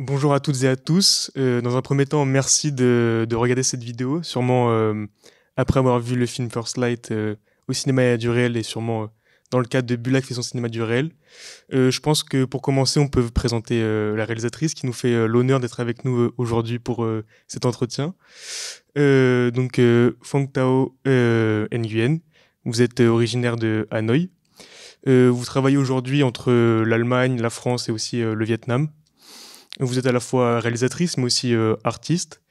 Bonjour à toutes et à tous. Dans un premier temps, merci de regarder cette vidéo. Sûrement après avoir vu le film First Light au cinéma et du réel et sûrement dans le cadre de Bulla qui fait son cinéma du réel. Je pense que pour commencer, on peut vous présenter la réalisatrice qui nous fait l'honneur d'être avec nous aujourd'hui pour cet entretien. Fong Tao Nguyen, vous êtes originaire de Hanoï. Vous travaillez aujourd'hui entre l'Allemagne, la France et aussi le Vietnam. Vous êtes à la fois réalisatrice, mais aussi artiste.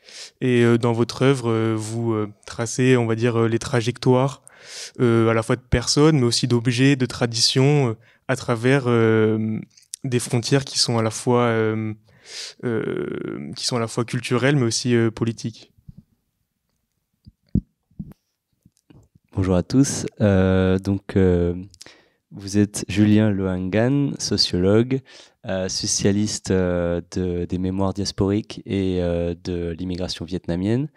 Et dans votre œuvre, vous tracez, on va dire, les trajectoires à la fois de personnes, mais aussi d'objets, de traditions, à travers des frontières qui sont à la fois culturelles, mais aussi politiques. Bonjour à tous. Vous êtes Julien Lohangan, sociologue, spécialiste des mémoires diasporiques et de l'immigration vietnamienne.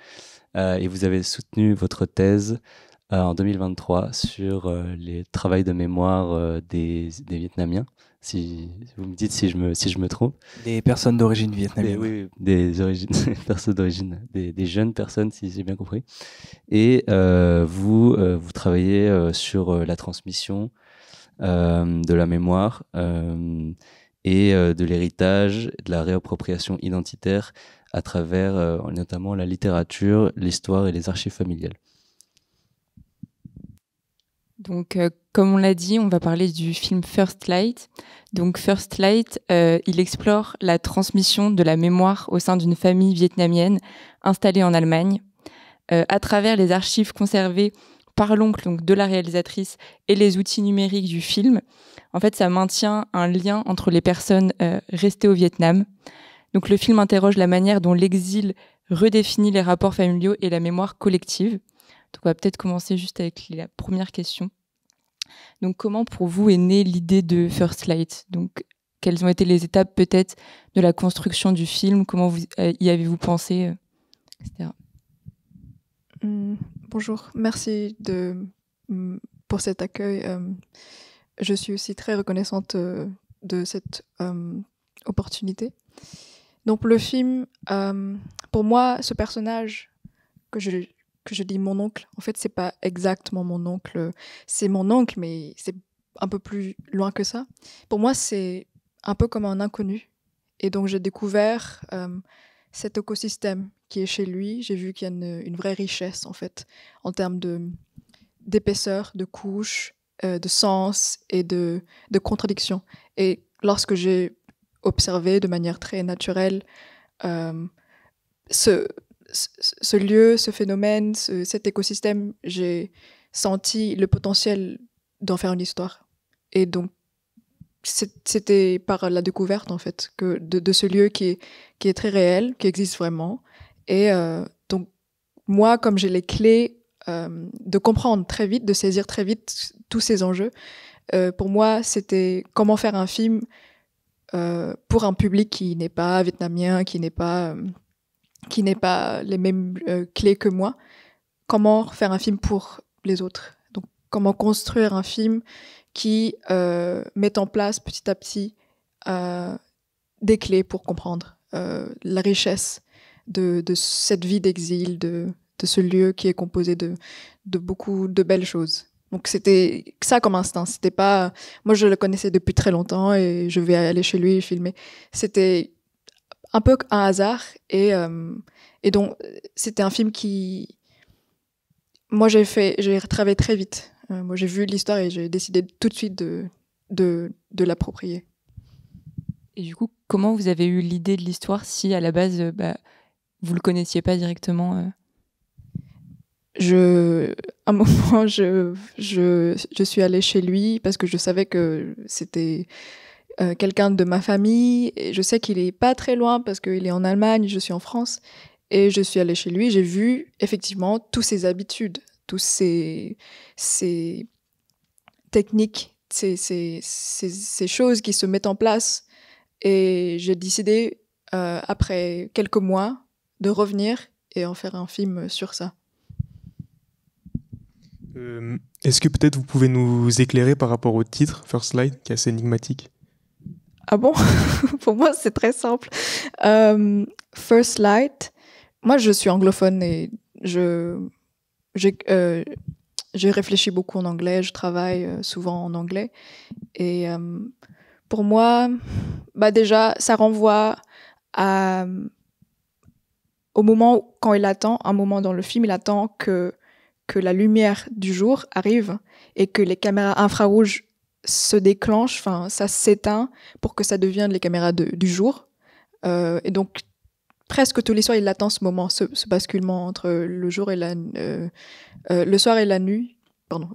Et vous avez soutenu votre thèse en 2023 sur les travaux de mémoire des Vietnamiens. Si vous me dites si je me trompe. Des personnes d'origine vietnamienne. Oui, des origines, personnes d'origine, des jeunes personnes, si j'ai bien compris. Et vous travaillez sur la transmission de la mémoire et de l'héritage, de la réappropriation identitaire à travers notamment la littérature, l'histoire et les archives familiales. Donc, comme on l'a dit, on va parler du film First Light. Donc, First Light, il explore la transmission de la mémoire au sein d'une famille vietnamienne installée en Allemagne, à travers les archives conservées par l'oncle donc de la réalisatrice et les outils numériques du film. En fait, ça maintient un lien entre les personnes restées au Vietnam. Donc, le film interroge la manière dont l'exil redéfinit les rapports familiaux et la mémoire collective. Donc, on va peut-être commencer juste avec la première question. Donc, comment pour vous est née l'idée de First Light ? Donc, quelles ont été les étapes peut-être de la construction du film ? Comment y avez-vous pensé, etc. Bonjour, merci pour cet accueil. Je suis aussi très reconnaissante de cette opportunité. Donc, le film, pour moi, ce personnage que je dis mon oncle, en fait, c'est pas exactement mon oncle. C'est mon oncle, mais c'est un peu plus loin que ça. Pour moi, c'est un peu comme un inconnu. Et donc, j'ai découvert cet écosystème qui est chez lui. J'ai vu qu'il y a une vraie richesse, en fait, en termes d'épaisseur, de couches, de sens et de contradictions. Et lorsque j'ai observé de manière très naturelle ce lieu, ce phénomène, cet écosystème, j'ai senti le potentiel d'en faire une histoire. Et donc, c'était par la découverte, en fait, de ce lieu qui est très réel, qui existe vraiment. Et donc, moi, comme j'ai les clés de comprendre très vite, de saisir très vite tous ces enjeux, pour moi, c'était comment faire un film pour un public qui n'est pas vietnamien, qui n'est pas les mêmes clés que moi, comment faire un film pour les autres. Donc, comment construire un film qui met en place petit à petit des clés pour comprendre la richesse de cette vie d'exil, de ce lieu qui est composé de beaucoup de belles choses. Donc c'était ça comme instinct. C'était pas, moi je le connaissais depuis très longtemps et je vais aller chez lui et filmer. C'était un peu un hasard et donc c'était un film qui, moi j'ai travaillé très vite. Moi j'ai vu l'histoire et j'ai décidé tout de suite de l'approprier. Et du coup, comment vous avez eu l'idée de l'histoire si à la base vous le connaissiez pas directement À un moment, je suis allée chez lui parce que je savais que c'était quelqu'un de ma famille. Et je sais qu'il est pas très loin parce qu'il est en Allemagne, je suis en France. Et je suis allée chez lui, j'ai vu effectivement toutes ses habitudes, toutes ces techniques, ces choses qui se mettent en place. Et j'ai décidé, après quelques mois, de revenir et en faire un film sur ça. Est-ce que peut-être vous pouvez nous éclairer par rapport au titre First Light, qui est assez énigmatique ? Ah bon? Pour moi, c'est très simple. First Light. Moi, je suis anglophone et j'ai réfléchi beaucoup en anglais. Je travaille souvent en anglais. Et pour moi, déjà, ça renvoie au moment quand il attend, un moment dans le film, il attend que la lumière du jour arrive et que les caméras infrarouges se déclenchent, enfin, ça s'éteint pour que ça devienne les caméras du jour. Et donc, presque tous les soirs, il attend ce moment, ce basculement entre le jour et le soir et la nuit. Pardon,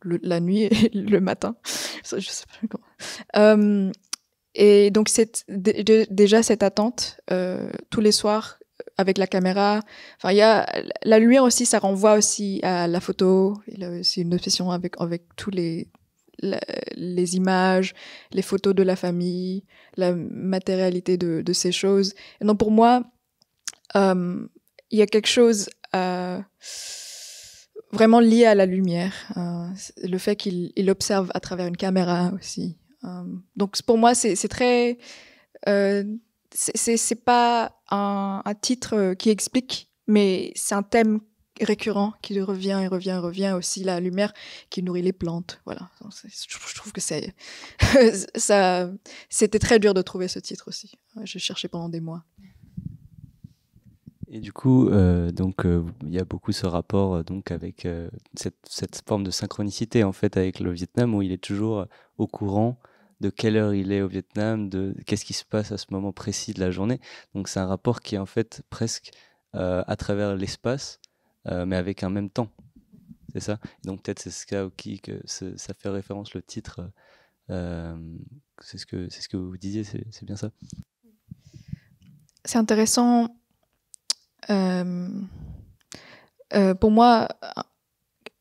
la nuit et le matin. Ça, je sais pas comment. Et donc, c'est déjà cette attente tous les soirs avec la caméra. Enfin, il y a la lumière aussi, ça renvoie aussi à la photo. Il a aussi une obsession avec tous les images, les photos de la famille, la matérialité de ces choses. Et donc, pour moi, il y a quelque chose vraiment lié à la lumière. Le fait qu'il observe à travers une caméra aussi. Donc, pour moi, c'est très... c'est pas un titre qui explique, mais c'est un thème récurrent qui revient et revient et revient. Aussi la lumière qui nourrit les plantes. Voilà. Je trouve que c'était très dur de trouver ce titre aussi. J'ai cherché pendant des mois. Et du coup, il y a beaucoup ce rapport donc avec cette forme de synchronicité en fait avec le Vietnam, où il est toujours au courant de quelle heure il est au Vietnam, de qu'est-ce qui se passe à ce moment précis de la journée. Donc c'est un rapport qui est en fait presque à travers l'espace, mais avec un même temps. C'est ça. Et donc peut-être c'est ce cas que ça fait référence le titre. C'est ce que vous disiez, c'est bien ça. C'est intéressant. Pour moi,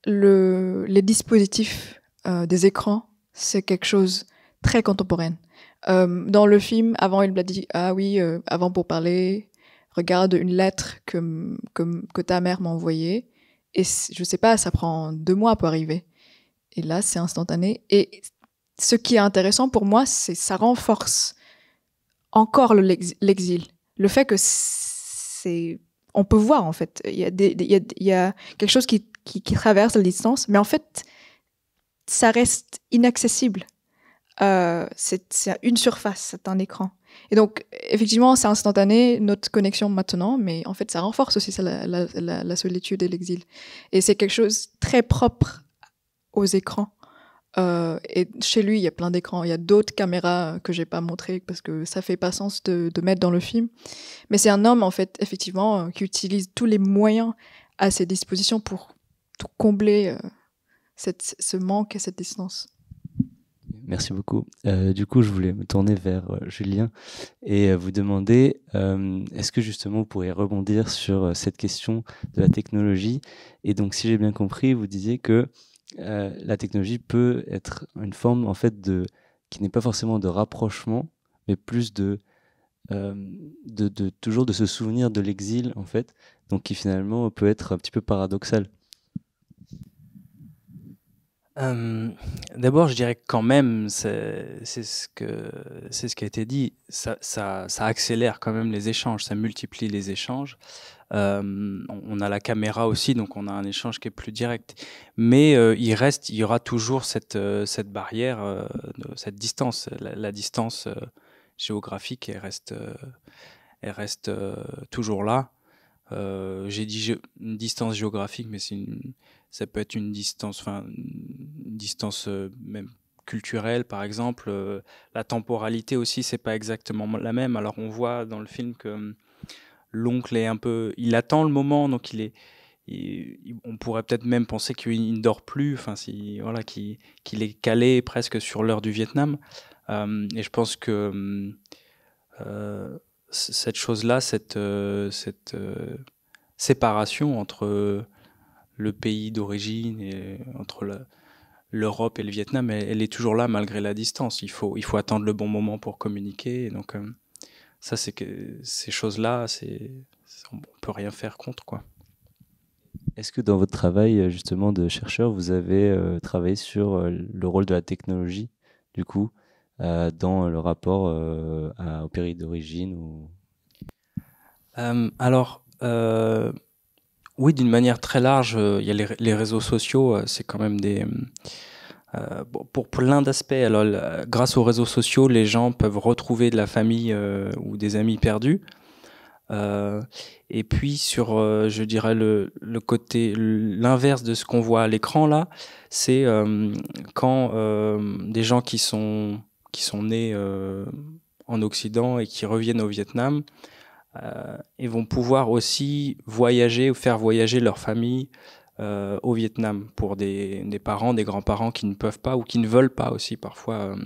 les dispositifs des écrans, c'est quelque chose très contemporain. Dans le film, avant, il m'a dit « Ah oui, avant pour parler, regarde une lettre que ta mère m'a envoyée. » Et je sais pas, ça prend 2 mois pour arriver. Et là, c'est instantané. Et ce qui est intéressant pour moi, c'est ça renforce encore l'exil. Le fait que on peut voir, en fait. Il y a quelque chose qui traverse la distance, mais en fait, ça reste inaccessible. C'est une surface, c'est un écran. Et donc, effectivement, c'est instantané, notre connexion maintenant, mais en fait, ça renforce aussi ça, la solitude et l'exil. Et c'est quelque chose de très propre aux écrans. Et chez lui, il y a plein d'écrans. Il y a d'autres caméras que j'ai pas montrées parce que ça fait pas sens de mettre dans le film. Mais c'est un homme, en fait, effectivement, qui utilise tous les moyens à ses dispositions pour tout combler ce manque et cette distance. Merci beaucoup. Du coup, je voulais me tourner vers Julien et vous demander, est-ce que justement vous pourriez rebondir sur cette question de la technologie? Et donc, si j'ai bien compris, vous disiez que la technologie peut être une forme en fait qui n'est pas forcément de rapprochement, mais plus toujours de se souvenir de l'exil en fait, donc qui finalement peut être un petit peu paradoxal. D'abord, je dirais que quand même, c'est ce qui a été dit, ça accélère quand même les échanges, ça multiplie les échanges. On a la caméra aussi, donc on a un échange qui est plus direct. Mais il y aura toujours cette barrière, cette distance. La distance géographique, elle reste toujours là. J'ai dit une distance géographique, mais ça peut être une distance même culturelle, par exemple. La temporalité aussi, c'est pas exactement la même. Alors on voit dans le film que l'oncle est il attend le moment, donc on pourrait peut-être même penser qu'il ne dort plus, enfin qu'il est calé presque sur l'heure du Vietnam. Et je pense que cette chose-là, cette séparation entre le pays d'origine et entre l'Europe et le Vietnam, elle est toujours là malgré la distance. Il faut attendre le bon moment pour communiquer. Et donc ça, c'est que ces choses-là, on peut rien faire contre, quoi. Est-ce que dans votre travail justement de chercheur, vous avez travaillé sur le rôle de la technologie, du coup, dans le rapport au pays d'origine ou... Alors, oui, d'une manière très large, il y a les réseaux sociaux, c'est quand même pour plein d'aspects. Alors, grâce aux réseaux sociaux, les gens peuvent retrouver de la famille ou des amis perdus. Et puis sur, je dirais le côté, l'inverse de ce qu'on voit à l'écran là, c'est quand des gens qui sont nés en Occident et qui reviennent au Vietnam, et vont pouvoir aussi voyager ou faire voyager leur famille au Vietnam pour des parents, des grands-parents qui ne peuvent pas ou qui ne veulent pas aussi parfois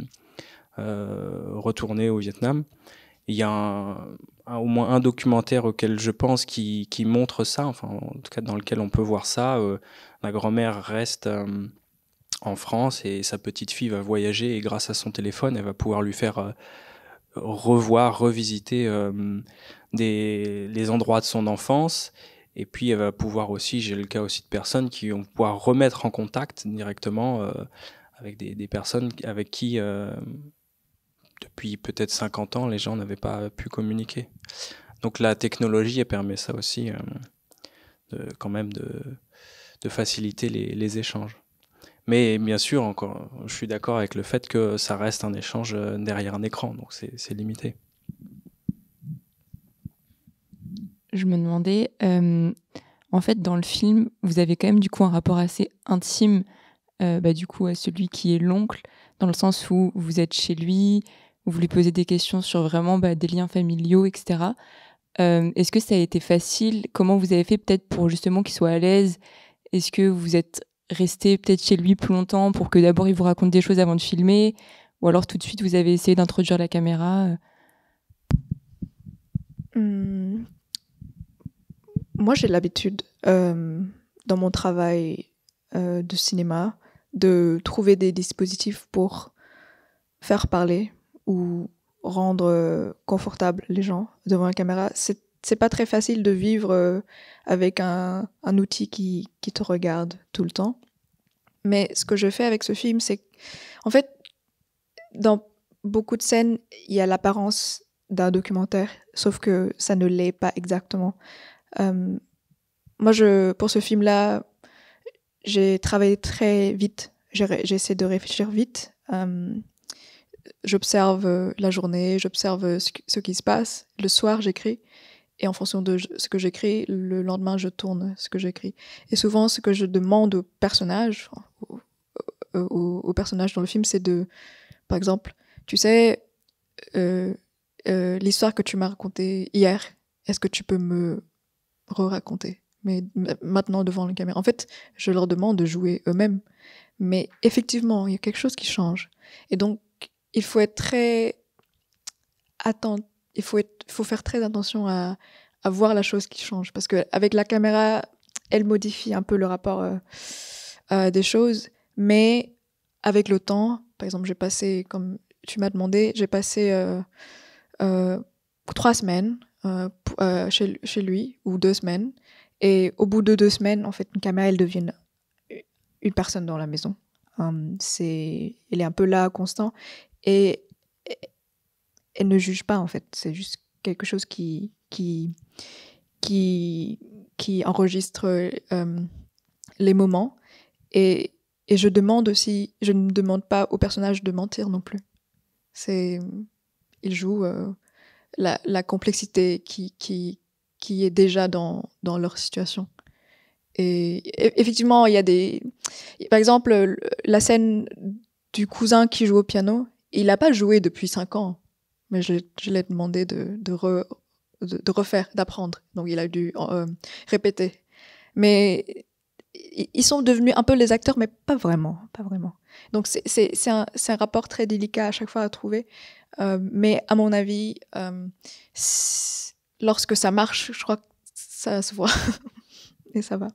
retourner au Vietnam. Il y a au moins un documentaire auquel je pense qui montre ça, enfin en tout cas dans lequel on peut voir ça. La grand-mère reste en France et sa petite fille va voyager et grâce à son téléphone, elle va pouvoir lui faire revisiter les endroits de son enfance. Et puis elle va pouvoir aussi, j'ai le cas aussi de personnes qui vont pouvoir remettre en contact directement avec des personnes avec qui depuis peut-être 50 ans les gens n'avaient pas pu communiquer. Donc la technologie elle permet ça aussi quand même de faciliter les échanges. Mais bien sûr, encore, je suis d'accord avec le fait que ça reste un échange derrière un écran, donc c'est limité. Je me demandais, en fait, dans le film, vous avez quand même du coup un rapport assez intime, du coup, à celui qui est l'oncle, dans le sens où vous êtes chez lui, vous lui posez des questions sur vraiment des liens familiaux, etc. Est-ce que ça a été facile? Comment vous avez fait peut-être pour justement qu'il soit à l'aise? Est-ce que vous êtes resté peut-être chez lui plus longtemps pour que d'abord il vous raconte des choses avant de filmer? Ou alors tout de suite vous avez essayé d'introduire la caméra? Moi, j'ai l'habitude, dans mon travail de cinéma, de trouver des dispositifs pour faire parler ou rendre confortable les gens devant la caméra. C'est pas très facile de vivre avec un outil qui te regarde tout le temps. Mais ce que je fais avec ce film, c'est en fait, dans beaucoup de scènes, il y a l'apparence d'un documentaire, sauf que ça ne l'est pas exactement. Moi, pour ce film-là, j'ai travaillé très vite. J'essaie de réfléchir vite. J'observe la journée, j'observe ce qui se passe. Le soir, j'écris. Et en fonction de ce que j'écris, le lendemain, je tourne ce que j'écris. Et souvent, ce que je demande aux personnages, aux personnages dans le film, c'est par exemple, tu sais, l'histoire que tu m'as racontée hier, est-ce que tu peux me re-raconter, mais maintenant devant la caméra? En fait, je leur demande de jouer eux-mêmes. Mais effectivement, il y a quelque chose qui change. Et donc, il faut être très attentif. Il faut faire très attention à voir la chose qui change. Parce qu'avec la caméra, elle modifie un peu le rapport des choses. Mais avec le temps, par exemple, j'ai passé, comme tu m'as demandé, j'ai passé 3 semaines chez lui, ou 2 semaines. Et au bout de 2 semaines, en fait, une caméra, elle devient une personne dans la maison. Elle est un peu là, constant. Et elle ne juge pas, en fait. C'est juste quelque chose qui enregistre les moments. Et je ne demande pas au personnage de mentir non plus. Il joue la complexité qui est déjà dans leur situation. Et effectivement, il y a par exemple, la scène du cousin qui joue au piano, il n'a pas joué depuis 5 ans. Mais je l'ai demandé de refaire, d'apprendre. Donc, il a dû répéter. Mais ils sont devenus un peu les acteurs, mais pas vraiment. Donc, c'est un rapport très délicat à chaque fois à trouver. Mais à mon avis, lorsque ça marche, je crois que ça se voit. Et ça va.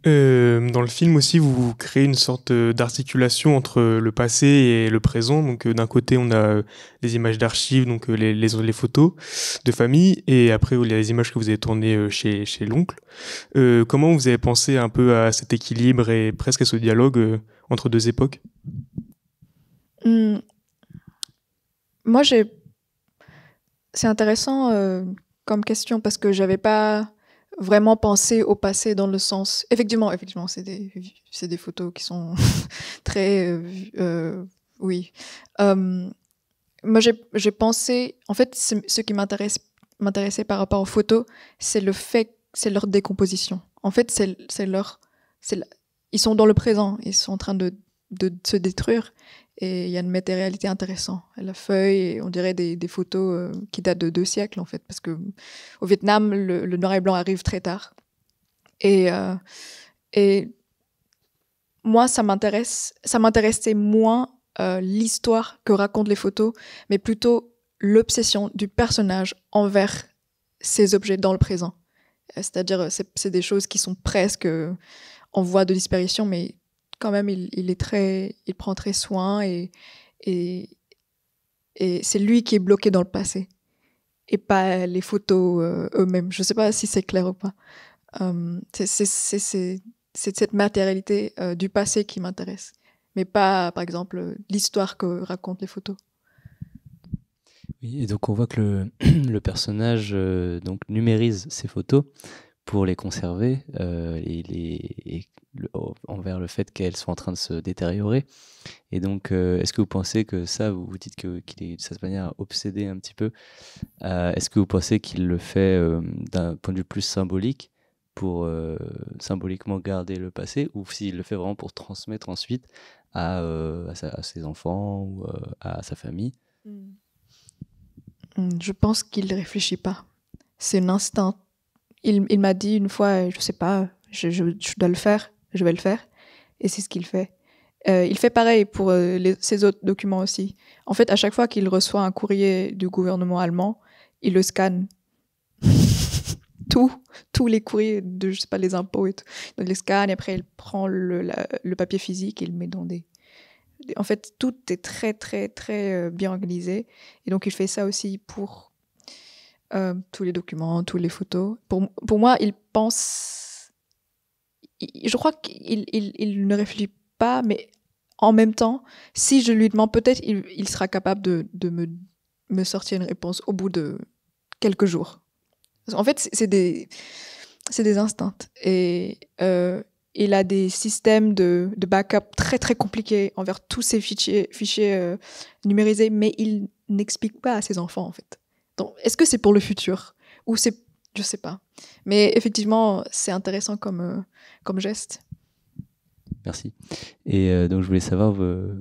Dans le film aussi, vous créez une sorte d'articulation entre le passé et le présent. Donc d'un côté, on a les images d'archives, donc les photos de famille, et après, il y a les images que vous avez tournées chez l'oncle. Comment vous avez pensé un peu à cet équilibre et presque à ce dialogue entre deux époques? Hmm, Moi, c'est intéressant comme question parce que j'avais pas vraiment pensé au passé dans le sens. Effectivement, c'est des photos qui sont très, oui. Euh, Moi, j'ai pensé. En fait, ce qui m'intéressait par rapport aux photos, c'est leur décomposition. En fait, c'est la- ils sont dans le présent, ils sont en train de se détruire. Et il y a une matérialité intéressante. La feuille, et on dirait des photos qui datent de 2 siècles, en fait, parce que au Vietnam, le noir et blanc arrive très tard. Et, euh, et moi, ça m'intéressait moins l'histoire que racontent les photos, mais plutôt l'obsession du personnage envers ces objets dans le présent. C'est-à-dire, c'est des choses qui sont presque en voie de disparition, mais quand même, il prend très soin et, et c'est lui qui est bloqué dans le passé et pas les photos eux-mêmes. Je ne sais pas si c'est clair ou pas. C'est cette matérialité du passé qui m'intéresse, mais pas, par exemple, l'histoire que racontent les photos. Oui, et donc on voit que le personnage donc numérise ses photos pour les conserver envers le fait qu'elles sont en train de se détériorer. Et donc, est-ce que vous pensez que ça, vous dites qu'il est de cette manière obsédé un petit peu, est-ce que vous pensez qu'il le fait d'un point de vue plus symbolique pour symboliquement garder le passé, ou s'il le fait vraiment pour transmettre ensuite à ses enfants ou à sa famille? Je pense qu'il ne réfléchit pas. C'est un instinct. Il m'a dit une fois, je sais pas, je dois le faire, je vais le faire. Et c'est ce qu'il fait. Il fait pareil pour ses autres documents aussi. En fait, à chaque fois qu'il reçoit un courrier du gouvernement allemand, il le scanne. Tous les courriers de, je sais pas, les impôts et tout. Donc, il les scanne et après, il prend le papier physique et il le met dans des... En fait, tout est très, très, très bien organisé. Et donc, il fait ça aussi pour tous les documents, toutes les photos. Pour moi, il pense... Je crois qu'il ne réfléchit pas, mais en même temps, si je lui demande, peut-être il sera capable de me sortir une réponse au bout de quelques jours. En fait, c'est des instincts. Et il a des systèmes de backup très, très compliqués envers tous ces fichiers numérisés, mais il n'explique pas à ses enfants, en fait. Donc, est-ce que c'est pour le futur? Ou c'est... Je sais pas. Mais effectivement, c'est intéressant comme geste. Merci. Et donc, je voulais savoir,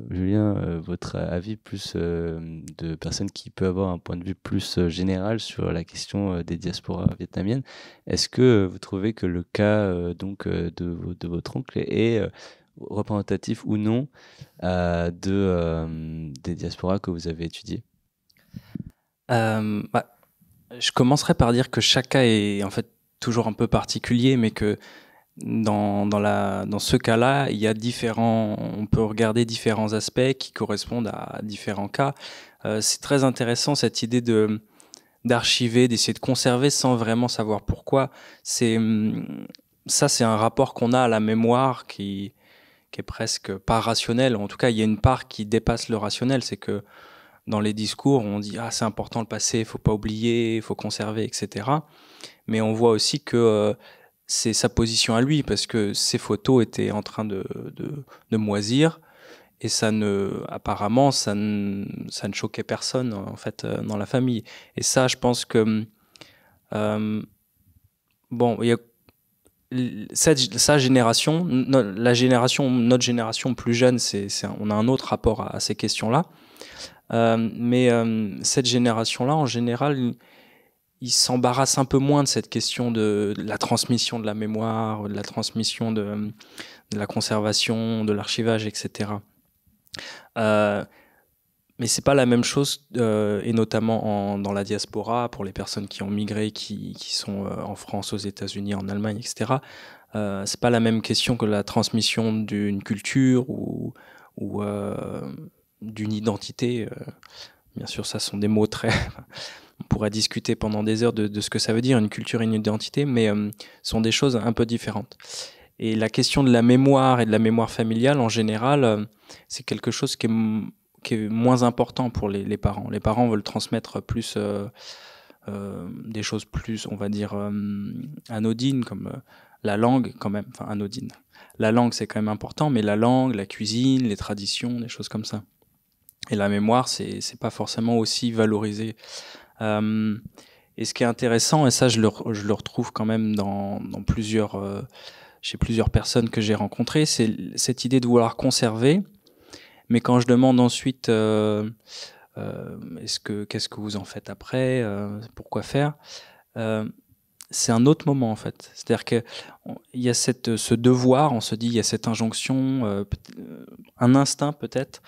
Julien, votre avis plus de personne qui peut avoir un point de vue plus général sur la question des diasporas vietnamiennes. Est-ce que vous trouvez que le cas de votre oncle est représentatif ou non des diasporas que vous avez étudiées? Je commencerai par dire que chaque cas est en fait toujours un peu particulier, mais que dans ce cas-là, il y a on peut regarder différents aspects qui correspondent à différents cas. C'est très intéressant cette idée d'archiver, d'essayer de conserver sans vraiment savoir pourquoi. C'est un rapport qu'on a à la mémoire qui est presque pas rationnel. En tout cas, il y a une part qui dépasse le rationnel. C'est que dans les discours, on dit « Ah, c'est important le passé, il faut pas oublier, il faut conserver, etc. » Mais on voit aussi que c'est sa position à lui, parce que ses photos étaient en train de moisir, et apparemment, ça ne choquait personne, en fait, dans la famille. Et ça, je pense que, il y a sa génération, notre génération plus jeune, on a un autre rapport à ces questions-là. Mais cette génération-là, en général, il s'embarrasse un peu moins de cette question de la transmission de la mémoire, de la transmission de la conservation, de l'archivage, etc. Mais c'est pas la même chose, et notamment dans la diaspora, pour les personnes qui ont migré, qui sont en France, aux États-Unis, en Allemagne, etc. C'est pas la même question que la transmission d'une culture ou d'une identité. Bien sûr, ça sont des mots très... On pourrait discuter pendant des heures de ce que ça veut dire, une culture et une identité, mais sont des choses un peu différentes. Et la question de la mémoire et de la mémoire familiale, en général, c'est quelque chose qui qui est moins important pour les parents. Les parents veulent transmettre plus des choses plus, on va dire, anodines, comme la langue quand même, enfin anodine. La langue, c'est quand même important, mais la langue, la cuisine, les traditions, des choses comme ça. Et la mémoire, c'est pas forcément aussi valorisé. Et ce qui est intéressant, et ça je le retrouve quand même dans plusieurs, chez plusieurs personnes que j'ai rencontrées, c'est cette idée de vouloir conserver. Mais quand je demande ensuite qu'est-ce que vous en faites après, pourquoi faire, c'est un autre moment en fait. C'est-à-dire que il y a ce devoir, on se dit, il y a cette injonction, un instinct peut-être,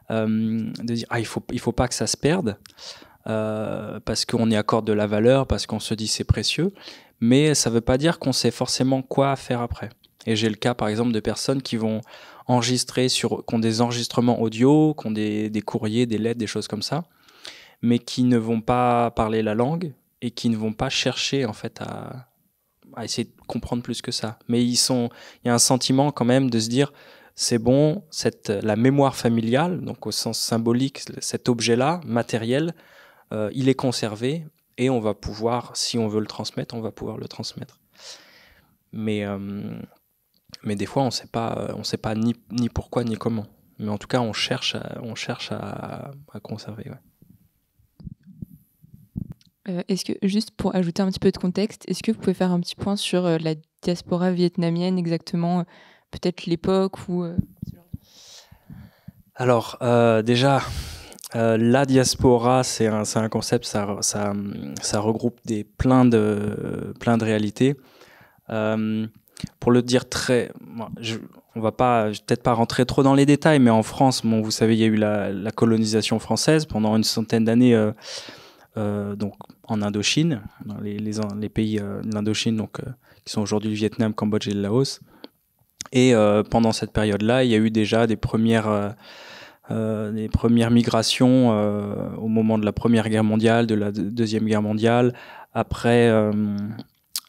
de dire il faut pas que ça se perde, parce qu'on y accorde de la valeur, parce qu'on se dit c'est précieux, mais ça veut pas dire qu'on sait forcément quoi faire après. Et j'ai le cas par exemple de personnes qui vont enregistrer qui ont des enregistrements audio, qui ont des courriers, des lettres, des choses comme ça, mais qui ne vont pas parler la langue et qui ne vont pas chercher en fait à essayer de comprendre plus que ça. Mais il y a un sentiment quand même de se dire c'est bon, la mémoire familiale, donc au sens symbolique, cet objet-là, matériel, il est conservé et on va pouvoir, si on veut le transmettre, on va pouvoir le transmettre. Mais des fois, on sait pas ni pourquoi ni comment. Mais en tout cas, on cherche à conserver. Ouais. Est-ce que, juste pour ajouter un petit peu de contexte, est-ce que vous pouvez faire un petit point sur la diaspora vietnamienne exactement, peut-être l'époque ou Alors, déjà, la diaspora, c'est un concept, ça regroupe plein de réalités. Pour le dire on va peut-être pas rentrer trop dans les détails, mais en France, bon, vous savez, il y a eu la colonisation française pendant une centaine d'années, donc en Indochine, dans les pays de l'Indochine, donc qui sont aujourd'hui le Vietnam, Cambodge et le Laos. Et pendant cette période-là, il y a eu déjà des premières migrations au moment de la Première Guerre mondiale, de la Deuxième Guerre mondiale, après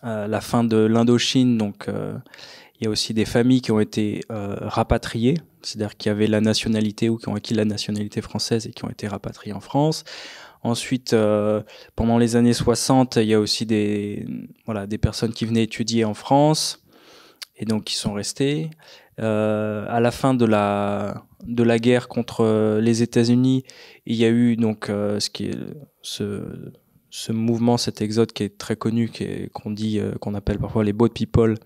la fin de l'Indochine. Donc, il y a aussi des familles qui ont été rapatriées, c'est-à-dire qui avaient la nationalité ou qui ont acquis la nationalité française et qui ont été rapatriées en France. Ensuite, pendant les années 60, il y a aussi des personnes qui venaient étudier en France et donc qui sont restées. À la fin de la guerre contre les États-Unis, il y a eu donc ce mouvement, cet exode qui est très connu, qu'on appelle parfois les boat people,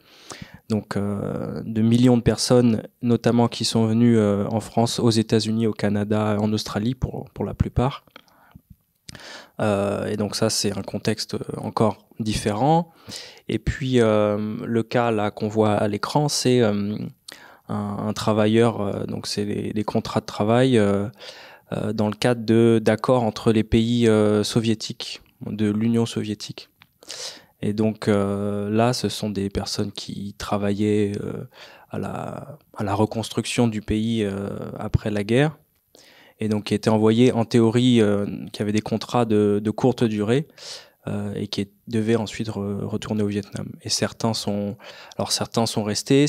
donc de millions de personnes, notamment qui sont venues en France, aux États-Unis, au Canada, en Australie pour la plupart. Et donc ça, c'est un contexte encore différent. Et puis le cas là qu'on voit à l'écran, c'est un travailleur, donc c'est les contrats de travail dans le cadre d'accords entre les pays soviétiques, de l'Union soviétique. Et donc là, ce sont des personnes qui travaillaient à la reconstruction du pays après la guerre, et donc qui étaient envoyés en théorie, qui avaient des contrats de courte durée, et qui devaient ensuite retourner au Vietnam. Et certains sont restés,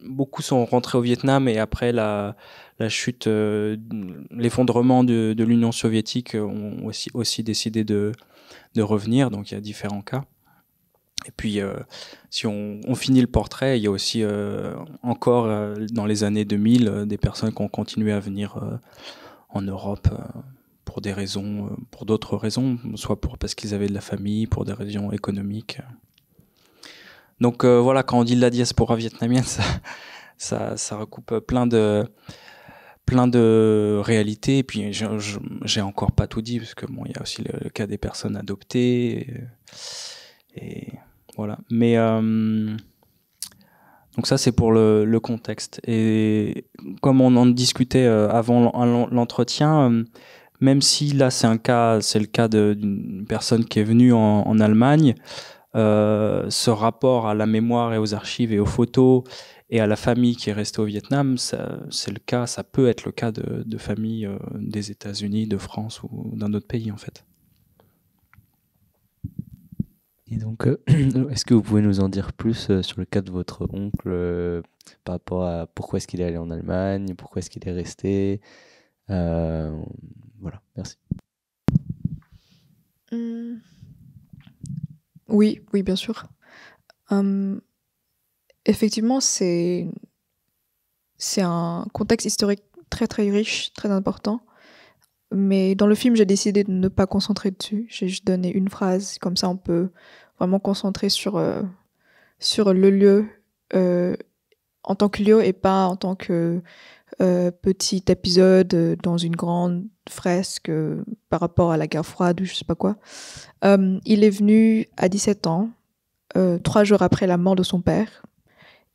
beaucoup sont rentrés au Vietnam, et après la chute, l'effondrement de l'Union soviétique, ont aussi décidé de revenir. Donc il y a différents cas. Et puis si on finit le portrait, il y a aussi encore dans les années 2000 des personnes qui ont continué à venir en Europe pour d'autres raisons, soit parce qu'ils avaient de la famille, pour des raisons économiques. Donc voilà, quand on dit la diaspora vietnamienne, ça recoupe plein de réalités. Et puis j'ai encore pas tout dit, parce que bon, il y a aussi le cas des personnes adoptées et voilà. Mais donc ça, c'est pour le contexte. Et comme on en discutait avant l'entretien, même si là c'est le cas d'une personne qui est venue en Allemagne, ce rapport à la mémoire et aux archives et aux photos et à la famille qui est restée au Vietnam, ça peut être le cas de familles des États-Unis, de France ou d'un autre pays en fait. Et donc, est-ce que vous pouvez nous en dire plus sur le cas de votre oncle par rapport à pourquoi est-ce qu'il est allé en Allemagne, pourquoi est-ce qu'il est resté, Voilà, merci. Oui, oui, bien sûr. Effectivement, c'est un contexte historique très très riche, très important. Mais dans le film, j'ai décidé de ne pas concentrer dessus. J'ai juste donné une phrase, comme ça on peut vraiment concentrer sur le lieu en tant que lieu et pas en tant que petit épisode dans une grande fresque par rapport à la guerre froide ou je sais pas quoi. Il est venu à 17 ans, 3 jours après la mort de son père,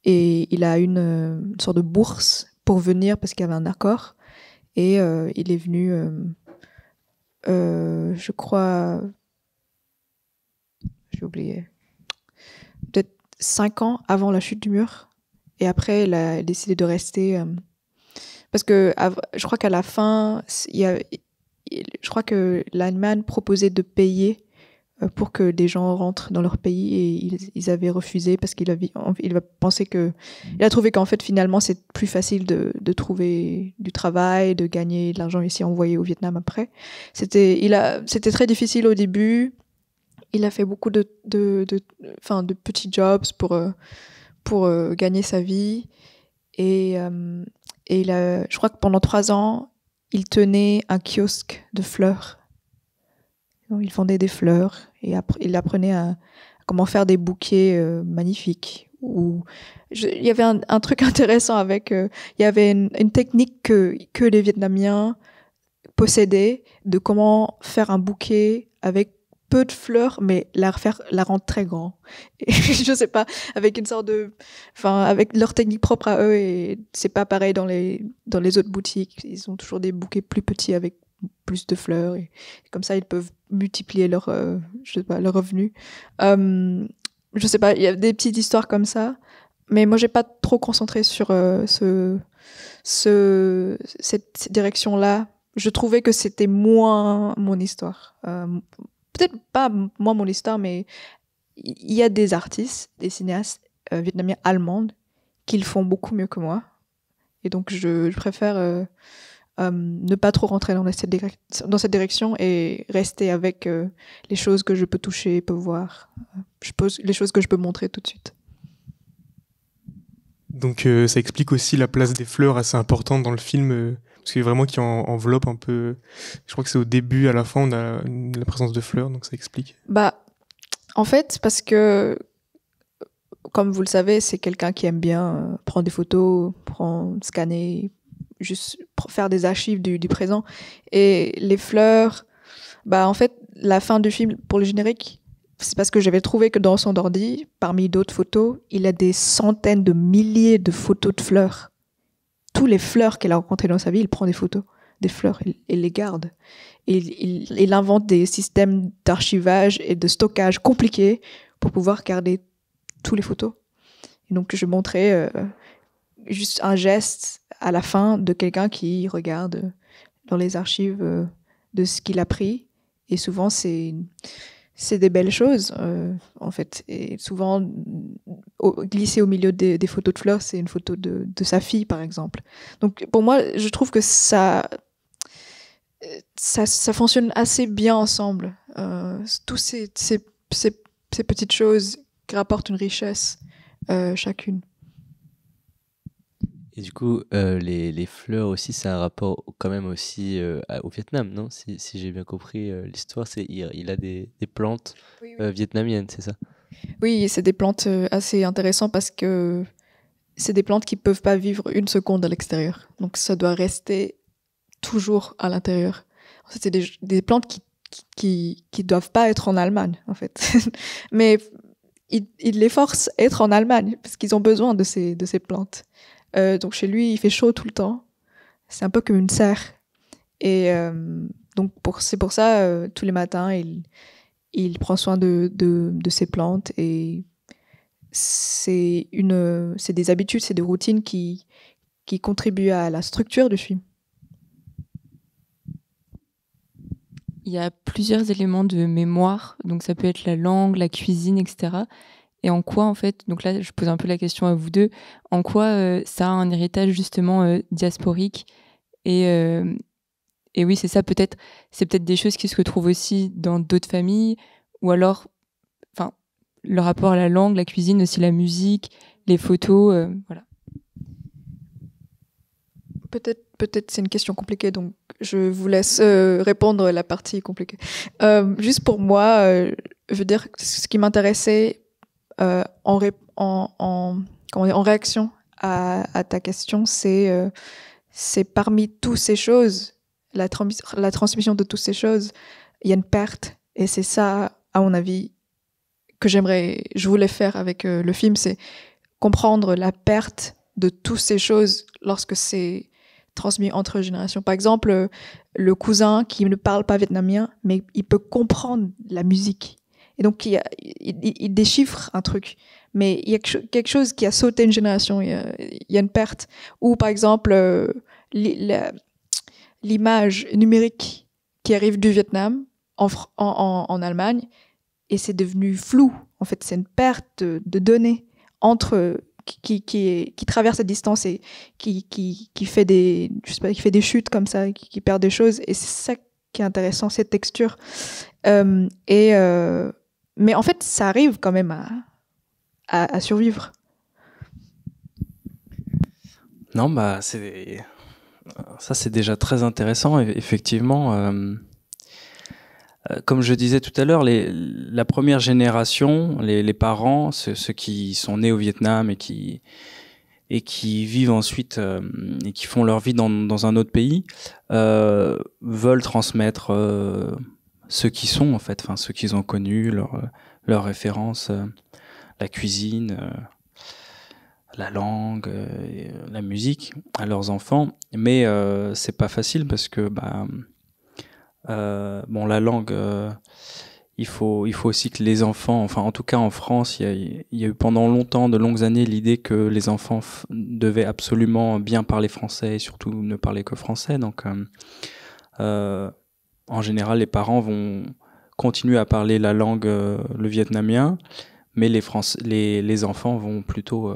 et il a une sorte de bourse pour venir parce qu'il y avait un accord. Et il est venu, je crois, j'ai oublié, peut-être 5 ans avant la chute du mur. Et après, il a décidé de rester. Parce que je crois qu'à la fin, je crois que l'Allemagne proposait de payer pour que des gens rentrent dans leur pays, et ils avaient refusé parce qu'il a trouvé qu'en fait finalement c'est plus facile de trouver du travail, de gagner de l'argent ici, envoyé au Vietnam après. C'était très difficile au début. Il a fait beaucoup de petits jobs pour gagner sa vie, et je crois que pendant 3 ans il tenait un kiosque de fleurs. Donc, il vendait des fleurs et il apprenait à comment faire des bouquets magnifiques. Il y avait un truc intéressant avec... il y avait une technique que les Vietnamiens possédaient de comment faire un bouquet avec peu de fleurs, mais la rendre très grand. Et je sais pas, avec une sorte de... Enfin, avec leur technique propre à eux, et c'est pas pareil dans les autres boutiques. Ils ont toujours des bouquets plus petits avec plus de fleurs, et comme ça ils peuvent multiplier leur revenus. Je sais pas, il y a des petites histoires comme ça, mais moi j'ai pas trop concentré sur cette direction-là. Je trouvais que c'était moins mon histoire. Peut-être pas moi mon histoire, mais il y a des artistes, des cinéastes vietnamiens allemandes qui le font beaucoup mieux que moi, et donc je préfère ne pas trop rentrer dans cette direction et rester avec les choses que je peux toucher, peux voir, les choses que je peux montrer tout de suite. Donc ça explique aussi la place des fleurs assez importante dans le film, parce que vraiment qui enveloppe un peu. Je crois que c'est au début, à la fin, on a la présence de fleurs, donc ça explique. Bah, en fait, parce que, comme vous le savez, c'est quelqu'un qui aime bien prendre des photos, scanner, juste faire des archives du présent. Et les fleurs, bah en fait, la fin du film, pour le générique, c'est parce que j'avais trouvé que dans son ordi, parmi d'autres photos, il a des centaines de milliers de photos de fleurs. Tous les fleurs qu'elle a rencontrées dans sa vie, il prend des photos des fleurs et les garde. Et il invente des systèmes d'archivage et de stockage compliqués pour pouvoir garder toutes les photos. Et donc je montrais juste un geste à la fin de quelqu'un qui regarde dans les archives de ce qu'il a pris. Et souvent, c'est des belles choses, en fait. Et souvent, glissé au milieu des photos de fleurs, c'est une photo de sa fille, par exemple. Donc, pour moi, je trouve que ça fonctionne assez bien ensemble. Tous ces petites choses qui rapportent une richesse, chacune. Et du coup, les fleurs aussi, c'est un rapport quand même aussi au Vietnam, non? Si j'ai bien compris l'histoire, il a des plantes vietnamiennes, c'est ça? Oui, c'est des plantes assez intéressantes parce que c'est des plantes qui ne peuvent pas vivre une seconde à l'extérieur. Donc ça doit rester toujours à l'intérieur. En fait, c'est des plantes qui doivent pas être en Allemagne, en fait. Mais ils les forcent à être en Allemagne parce qu'ils ont besoin de ces plantes. Donc chez lui, il fait chaud tout le temps. C'est un peu comme une serre. Et donc c'est pour ça, tous les matins, il prend soin de ses plantes. Et c'est des habitudes, c'est des routines qui contribuent à la structure du film. Il y a plusieurs éléments de mémoire, donc ça peut être la langue, la cuisine, etc. Et en quoi, en fait, donc là, je pose un peu la question à vous deux, en quoi ça a un héritage justement diasporique et et oui, c'est ça, c'est peut-être des choses qui se retrouvent aussi dans d'autres familles, ou alors, enfin, le rapport à la langue, la cuisine, aussi la musique, les photos, voilà. Peut-être c'est une question compliquée, donc je vous laisse répondre la partie compliquée. Juste pour moi, je veux dire, ce qui m'intéressait en réaction à ta question, c'est parmi toutes ces choses, la transmission de toutes ces choses, il y a une perte. Et c'est ça, à mon avis, que je voulais faire avec le film, c'est comprendre la perte de toutes ces choses lorsque c'est transmis entre générations. Par exemple, le cousin qui ne parle pas vietnamien, mais il peut comprendre la musique. Et donc, il déchiffre un truc. Mais il y a quelque chose qui a sauté une génération. Il y a une perte. Ou, par exemple, l'image numérique qui arrive du Vietnam en Allemagne, et c'est devenu flou. En fait, c'est une perte de données entre qui traverse la distance et qui fait des, je sais pas, qui fait des chutes comme ça, qui perd des choses. Et c'est ça qui est intéressant, cette texture. Mais en fait, ça arrive quand même à survivre. Non, bah ça c'est déjà très intéressant. Effectivement, comme je disais tout à l'heure, la première génération, les parents, ceux qui sont nés au Vietnam et qui vivent ensuite et qui font leur vie dans un autre pays, veulent transmettre ceux qui sont en fait, enfin ceux qu'ils ont connus, leurs références, la cuisine, la langue, la musique à leurs enfants. Mais c'est pas facile parce que la langue, il faut aussi que les enfants, enfin en tout cas en France, il y a eu pendant longtemps, de longues années, l'idée que les enfants devaient absolument bien parler français et surtout ne parler que français. Donc en général, les parents vont continuer à parler la langue, le vietnamien, mais les enfants vont plutôt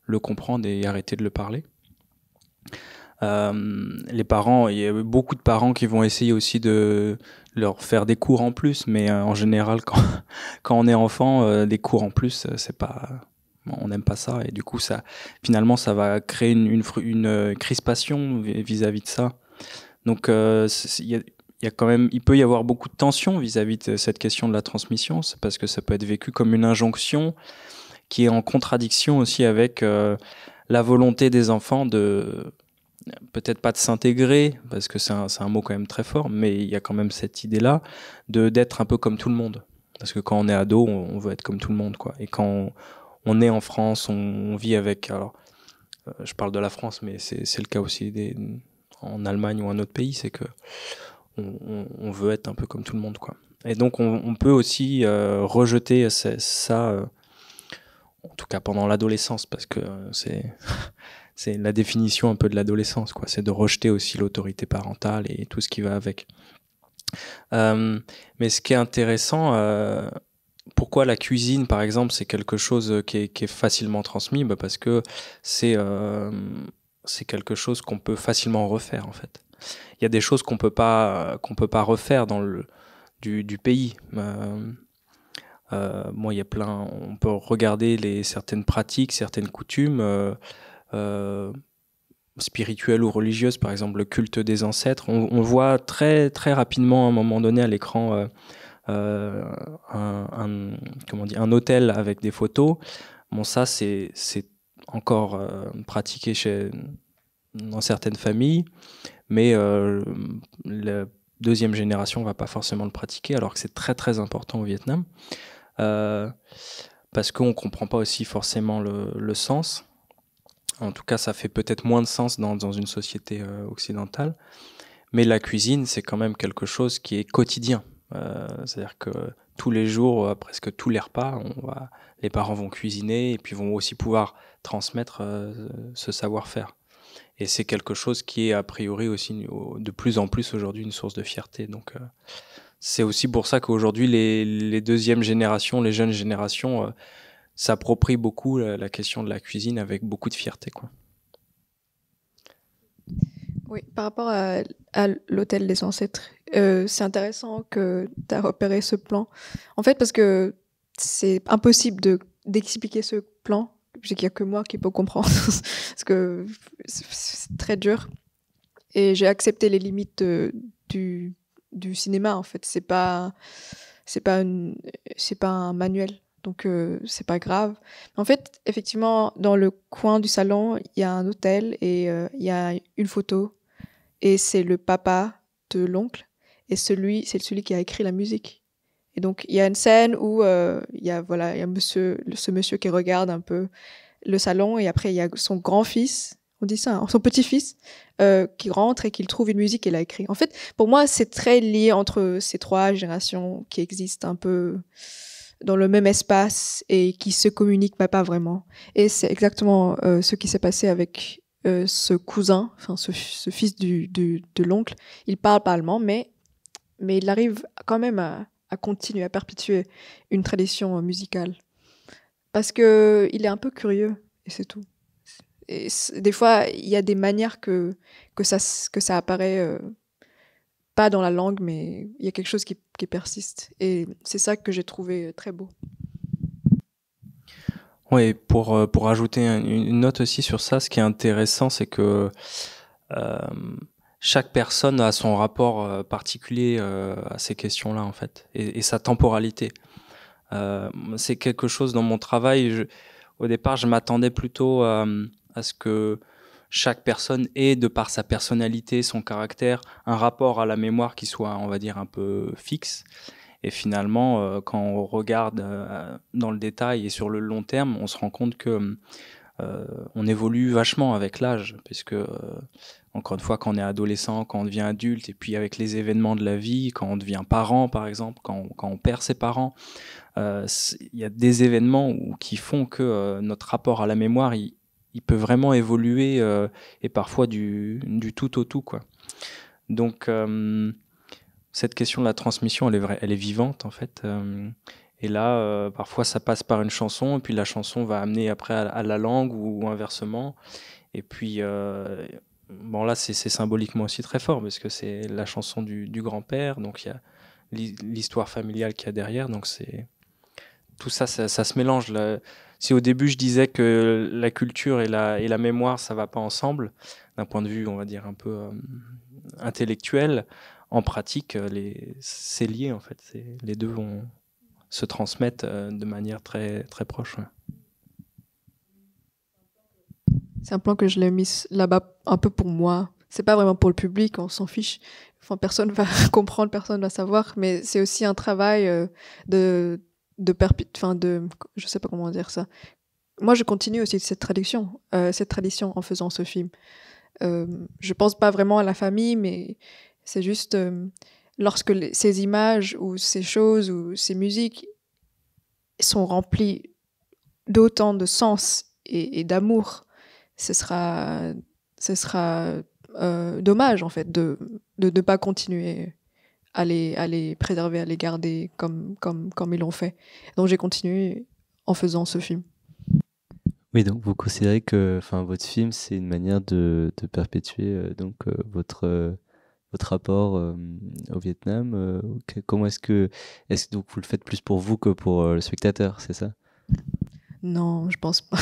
le comprendre et arrêter de le parler. Les parents, il y a beaucoup de parents qui vont essayer aussi de leur faire des cours en plus, mais en général, quand on est enfant, des cours en plus, c'est pas, on n'aime pas ça, et du coup, finalement, ça va créer une crispation vis-à-vis de ça. Donc, il y a quand même, il peut y avoir beaucoup de tension vis-à-vis de cette question de la transmission, c'est parce que ça peut être vécu comme une injonction qui est en contradiction aussi avec la volonté des enfants de peut-être pas de s'intégrer, parce que c'est un mot quand même très fort, mais il y a quand même cette idée-là d'être un peu comme tout le monde. Parce que quand on est ado, on veut être comme tout le monde, quoi. Et quand on est en France, on vit avec... Alors, je parle de la France, mais c'est le cas aussi en Allemagne ou un autre pays, c'est que on veut être un peu comme tout le monde, quoi. Et donc, on peut aussi rejeter ça, en tout cas pendant l'adolescence, parce que c'est la définition un peu de l'adolescence, quoi. C'est de rejeter aussi l'autorité parentale et tout ce qui va avec. Mais ce qui est intéressant, pourquoi la cuisine, par exemple, c'est quelque chose qui est facilement transmis, parce que c'est quelque chose qu'on peut facilement refaire, en fait. Il y a des choses qu'on peut pas refaire dans du pays. Il y a plein. On peut regarder certaines pratiques, certaines coutumes. Spirituelles ou religieuses, par exemple le culte des ancêtres, on voit très très rapidement à un moment donné à l'écran un autel avec des photos. Bon, ça c'est encore pratiqué dans certaines familles, mais la deuxième génération va pas forcément le pratiquer, alors que c'est très très important au Vietnam, parce qu'on comprend pas aussi forcément le sens. En tout cas, ça fait peut-être moins de sens dans une société occidentale. Mais la cuisine, c'est quand même quelque chose qui est quotidien. C'est-à-dire que tous les jours, presque tous les repas, les parents vont cuisiner et puis vont aussi pouvoir transmettre ce savoir-faire. Et c'est quelque chose qui est a priori aussi de plus en plus aujourd'hui une source de fierté. Donc c'est aussi pour ça qu'aujourd'hui, les deuxièmes générations, les jeunes générations... s'approprie beaucoup la question de la cuisine avec beaucoup de fierté, quoi. Oui, par rapport à l'hôtel des ancêtres, c'est intéressant que tu as repéré ce plan. En fait, parce que c'est impossible d'expliquer ce plan. Je sais qu'il n'y a que moi qui peux comprendre, parce que c'est très dur. Et j'ai accepté les limites du cinéma, en fait. C'est pas un manuel, donc c'est pas grave. En fait, effectivement, dans le coin du salon, il y a un hôtel et il y a une photo. Et c'est le papa de l'oncle, et c'est celui qui a écrit la musique. Et donc, il y a une scène où il y a ce monsieur qui regarde un peu le salon, et après, il y a son grand-fils, on dit ça, hein, son petit-fils, qui rentre et qui trouve une musique qu'elle a écrite. En fait, pour moi, c'est très lié entre ces trois générations qui existent un peu dans le même espace et qui se communiquent, mais pas vraiment. Et c'est exactement ce qui s'est passé avec ce cousin, enfin ce fils de l'oncle. Il parle pas allemand, mais il arrive quand même à continuer, à perpétuer une tradition musicale. Parce que il est un peu curieux, et c'est tout. Et des fois, il y a des manières que ça apparaît pas dans la langue, mais il y a quelque chose qui persiste. Et c'est ça que j'ai trouvé très beau. Oui, pour ajouter une note aussi sur ça, ce qui est intéressant, c'est que chaque personne a son rapport particulier à ces questions-là, en fait, et sa temporalité. C'est quelque chose dans mon travail. Au départ, je m'attendais plutôt à ce que chaque personne ait, de par sa personnalité, son caractère, un rapport à la mémoire qui soit, on va dire, un peu fixe. Et finalement, quand on regarde dans le détail et sur le long terme, on se rend compte que on évolue vachement avec l'âge, puisque encore une fois, quand on est adolescent, quand on devient adulte, et puis avec les événements de la vie, quand on devient parent, par exemple, quand on perd ses parents, il y a des événements qui font que notre rapport à la mémoire, il peut vraiment évoluer et parfois du tout au tout, quoi. Donc, cette question de la transmission, elle est vivante, en fait. Et là, parfois, ça passe par une chanson, et puis la chanson va amener après à la langue ou inversement. Et puis, bon, là, c'est symboliquement aussi très fort, parce que c'est la chanson du grand-père, donc il y a l'histoire familiale qu'il y a derrière, donc c'est tout ça, ça se mélange. Là. Si au début je disais que la culture et la mémoire, ça va pas ensemble, d'un point de vue, on va dire, un peu intellectuel, en pratique, c'est lié, en fait. Les deux vont se transmettre de manière très, très proche. Ouais. C'est un plan que je l'ai mis là-bas un peu pour moi. C'est pas vraiment pour le public, on s'en fiche. Enfin, personne va comprendre, personne va savoir, mais c'est aussi un travail je sais pas comment dire ça. Moi, je continue aussi cette tradition en faisant ce film. Je pense pas vraiment à la famille, mais c'est juste lorsque ces images ou ces choses ou ces musiques sont remplies d'autant de sens et d'amour, ce sera dommage en fait de ne pas continuer à les préserver, à les garder comme ils l'ont fait. Donc j'ai continué en faisant ce film. Oui, donc vous considérez que votre film, c'est une manière de perpétuer votre rapport au Vietnam. Comment est-ce que donc vous le faites plus pour vous que pour le spectateur, c'est ça? Non, je pense pas.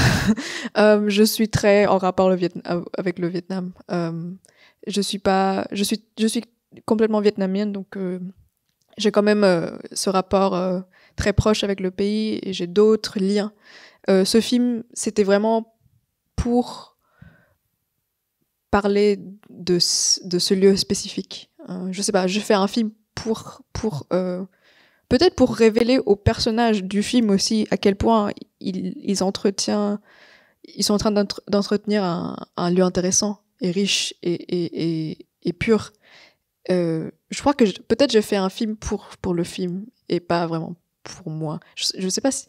Je suis très en rapport avec le Vietnam. Je suis complètement vietnamienne, donc j'ai quand même ce rapport très proche avec le pays et j'ai d'autres liens. Ce film, c'était vraiment pour parler de ce lieu spécifique. Je sais pas, je fais un film pour peut-être pour révéler aux personnages du film aussi à quel point ils sont en train d'entretenir un lieu intéressant et riche et pur. Je crois que peut-être j'ai fait un film pour le film et pas vraiment pour moi. Je sais pas si...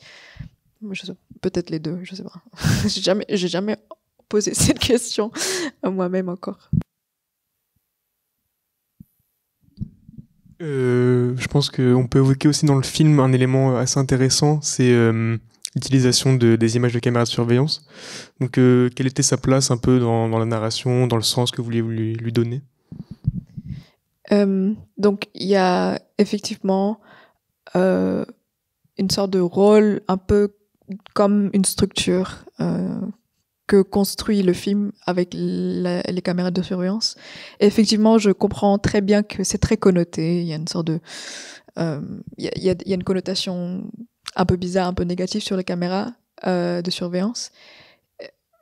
peut-être les deux, je sais pas. j'ai jamais posé cette question à moi-même encore. Je pense qu'on peut évoquer aussi dans le film un élément assez intéressant, c'est l'utilisation des images de caméras de surveillance. Donc, quelle était sa place un peu dans la narration, dans le sens que vous vouliez lui donner? Donc, il y a effectivement une sorte de rôle un peu comme une structure que construit le film avec les caméras de surveillance. Et effectivement, je comprends très bien que c'est très connoté. Il y a une sorte de... il y a une connotation un peu bizarre, un peu négative sur les caméras de surveillance.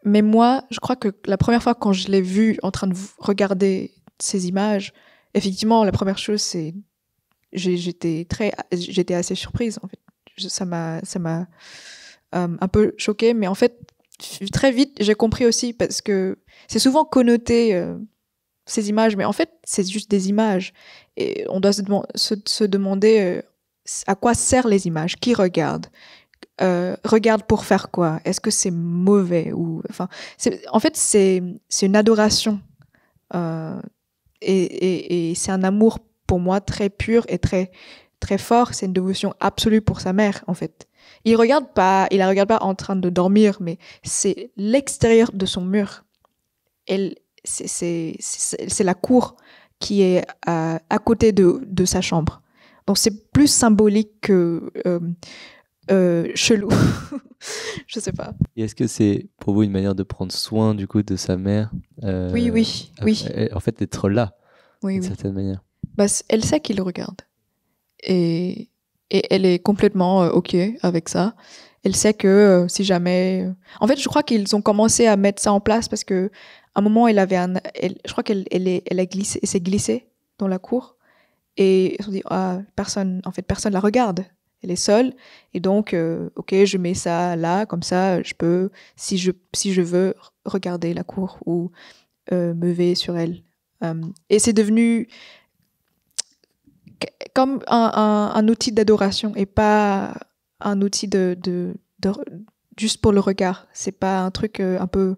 Mais moi, je crois que la première fois quand je l'ai vu en train de regarder ces images, effectivement, la première chose, c'est j'étais assez surprise en fait. Ça m'a un peu choquée, mais en fait très vite j'ai compris aussi, parce que c'est souvent connoté ces images, mais en fait c'est juste des images et on doit se demander à quoi servent les images, qui regarde. Regarde pour faire quoi? Est-ce que c'est mauvais ou enfin en fait c'est une adoration et c'est un amour pour moi très pur et très très fort. C'est une dévotion absolue pour sa mère en fait. Il la regarde pas en train de dormir, mais c'est l'extérieur de son mur. C'est la cour qui est à côté de sa chambre. Donc c'est plus symbolique que chelou. Je sais pas. Et est-ce que c'est pour vous une manière de prendre soin du coup de sa mère? Oui. En fait, d'être là, Oui. d'une certaine manière. Bah, elle sait qu'il le regarde. Et elle est complètement OK avec ça. Elle sait que si jamais... En fait, je crois qu'ils ont commencé à mettre ça en place parce que à un moment, je crois qu'elle s'est glissée dans la cour. Et ils se sont dit, personne la regarde. Elle est seule. Et donc, OK, je mets ça là, comme ça, je peux, si je veux, regarder la cour ou me veiller sur elle. Et c'est devenu comme un outil d'adoration et pas un outil de juste pour le regard. C'est pas un truc un peu...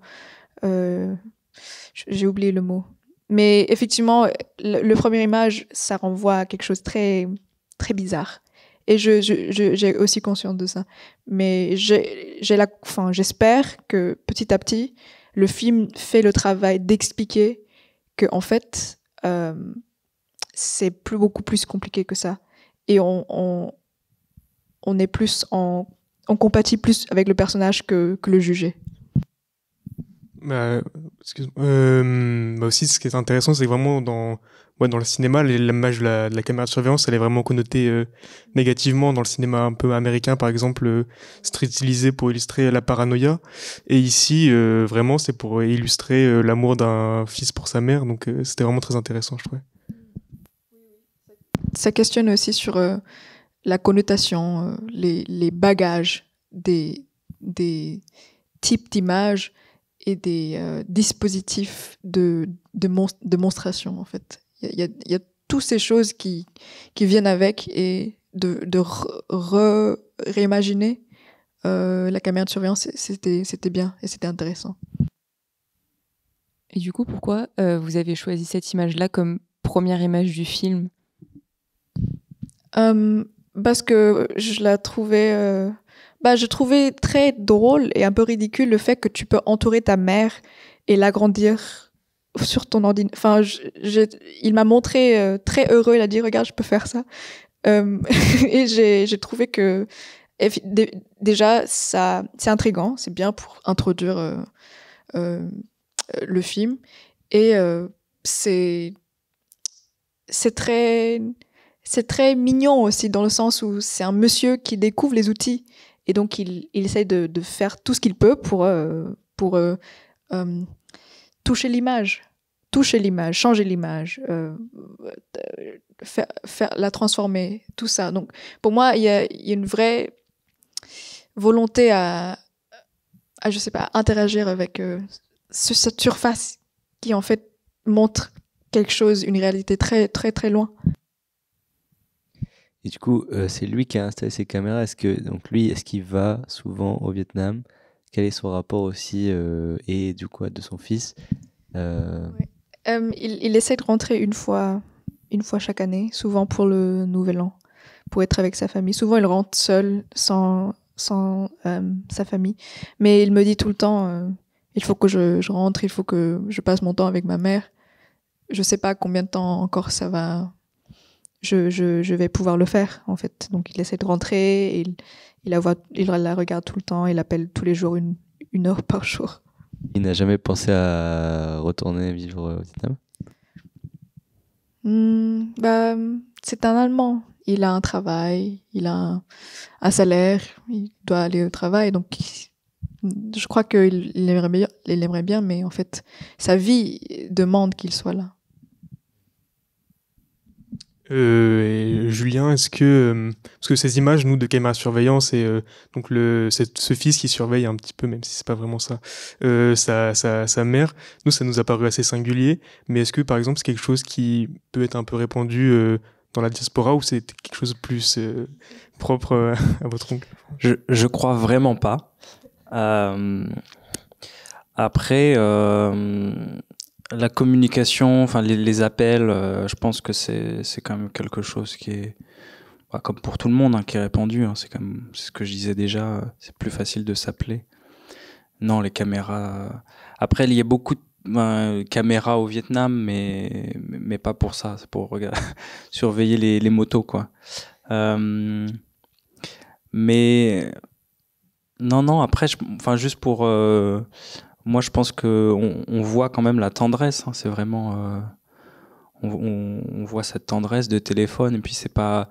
j'ai oublié le mot. Mais effectivement, le premier image, ça renvoie à quelque chose de très, très bizarre. Et j'ai aussi conscience de ça. Mais j'espère que petit à petit, le film fait le travail d'expliquer que en fait, c'est beaucoup plus compliqué que ça. Et on est plus on compatit plus avec le personnage que le juger. Aussi, ce qui est intéressant, c'est que vraiment dans le cinéma, l'image de la caméra de surveillance, elle est vraiment connotée négativement. Dans le cinéma un peu américain, par exemple, c'est utilisé pour illustrer la paranoïa. Et ici, vraiment, c'est pour illustrer l'amour d'un fils pour sa mère. Donc, c'était vraiment très intéressant, je trouvais. Ça questionne aussi sur la connotation, les bagages des types d'images et des dispositifs de démonstration, en fait. Il y a toutes ces choses qui viennent avec, et de réimaginer la caméra de surveillance, c'était bien et c'était intéressant. Et du coup, pourquoi vous avez choisi cette image-là comme première image du film? Parce que je la trouvais... je trouvais très drôle et un peu ridicule le fait que tu peux entourer ta mère et l'agrandir sur ton ordinateur. Enfin, il m'a montré très heureux, il a dit, regarde, je peux faire ça. Et j'ai trouvé que déjà, ça, c'est intriguant, c'est bien pour introduire le film. Et c'est très mignon aussi, dans le sens où c'est un monsieur qui découvre les outils. Et donc, il essaye de faire tout ce qu'il peut pour toucher l'image, changer l'image, la transformer, tout ça. Donc, pour moi, il y a une vraie volonté à je sais pas, interagir avec cette surface qui, en fait, montre quelque chose, une réalité très, très, très loin. Et du coup, c'est lui qui a installé ces caméras. Est-ce qu'il va souvent au Vietnam? Quel est son rapport aussi et du coup de son fils? Il essaie de rentrer une fois chaque année, souvent pour le Nouvel An, pour être avec sa famille. Souvent, il rentre seul, sans sa famille. Mais il me dit tout le temps, il faut que je rentre, il faut que je passe mon temps avec ma mère. Je sais pas combien de temps encore ça va. Je vais pouvoir le faire, en fait. Donc, il essaie de rentrer, il la regarde tout le temps, il appelle tous les jours une heure par jour. Il n'a jamais pensé à retourner vivre au Vietnam? Bah, c'est un Allemand. Il a un travail, il a un salaire, il doit aller au travail. Donc, je crois qu'il aimerait bien, mais en fait, sa vie demande qu'il soit là. Et Julien, est-ce que parce que ces images, nous, de caméra de surveillance et donc ce fils qui surveille un petit peu, même si c'est pas vraiment ça, sa mère, nous, ça nous a paru assez singulier. Mais est-ce que, par exemple, c'est quelque chose qui peut être un peu répandu dans la diaspora ou c'est quelque chose de plus propre à votre oncle? Je crois vraiment pas. Après, la communication, enfin les appels, je pense que c'est quand même quelque chose qui est, comme pour tout le monde, qui est répandu. C'est ce que je disais déjà, c'est plus facile de s'appeler. Non, les caméras. Après, il y a beaucoup de caméras au Vietnam, mais pas pour ça. C'est pour surveiller les motos, quoi. Mais non. Après, juste pour moi, je pense que on voit quand même la tendresse. C'est vraiment, on voit cette tendresse de téléphone. Et puis c'est pas,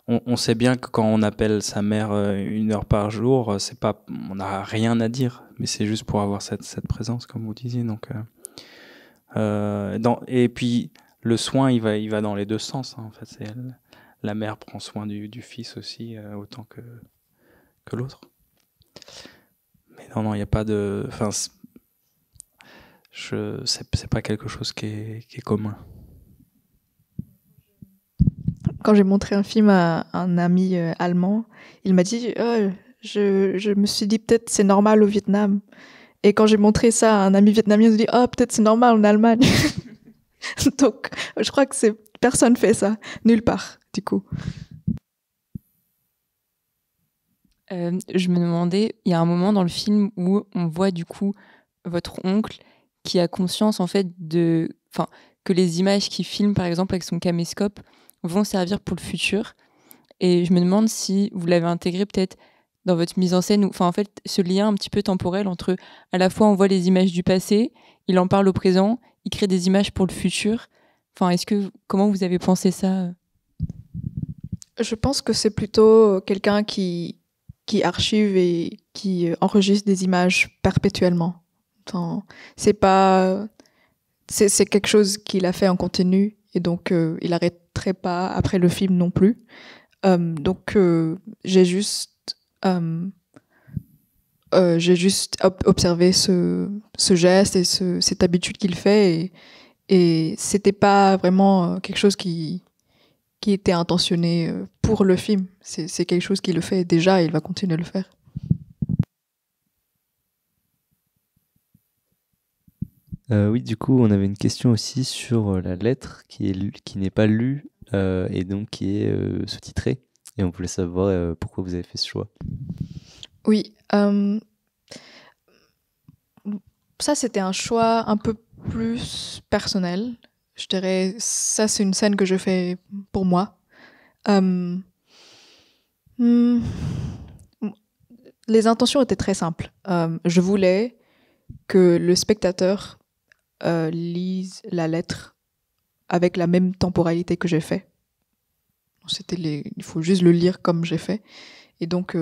on sait bien que quand on appelle sa mère 1 heure par jour, c'est pas, on n'a rien à dire, mais c'est juste pour avoir cette présence, comme vous disiez. Donc, et puis le soin, il va dans les deux sens. En fait, la mère prend soin du fils aussi autant que l'autre. Mais non, il n'y a pas de... Enfin, c'est pas quelque chose qui est commun. Quand j'ai montré un film à un ami allemand, il m'a dit je me suis dit peut-être c'est normal au Vietnam. Et quand j'ai montré ça à un ami vietnamien, il se dit peut-être c'est normal en Allemagne. Donc, je crois que personne fait ça, nulle part, du coup. Je me demandais, il y a un moment dans le film où on voit du coup votre oncle qui a conscience en fait que les images qu'il filme par exemple avec son caméscope vont servir pour le futur. Et je me demande si vous l'avez intégré peut-être dans votre mise en scène, en fait ce lien un petit peu temporel entre à la fois on voit les images du passé, il en parle au présent, il crée des images pour le futur. Comment vous avez pensé ça? Je pense que c'est plutôt quelqu'un qui archive et qui enregistre des images perpétuellement. C'est quelque chose qu'il a fait en continu et donc il arrêterait pas après le film non plus. Donc j'ai juste observé ce geste et cette habitude qu'il fait et c'était pas vraiment quelque chose qui était intentionné pour le film. C'est quelque chose qui le fait déjà et il va continuer à le faire. Oui, du coup, on avait une question aussi sur la lettre qui n'est pas lue et donc qui est sous-titrée. Et on voulait savoir pourquoi vous avez fait ce choix. Oui. Ça, c'était un choix un peu plus personnel. Je dirais, ça, c'est une scène que je fais pour moi. Les intentions étaient très simples. Je voulais que le spectateur lise la lettre avec la même temporalité que j'ai fait. Il faut juste le lire comme j'ai fait. Et donc,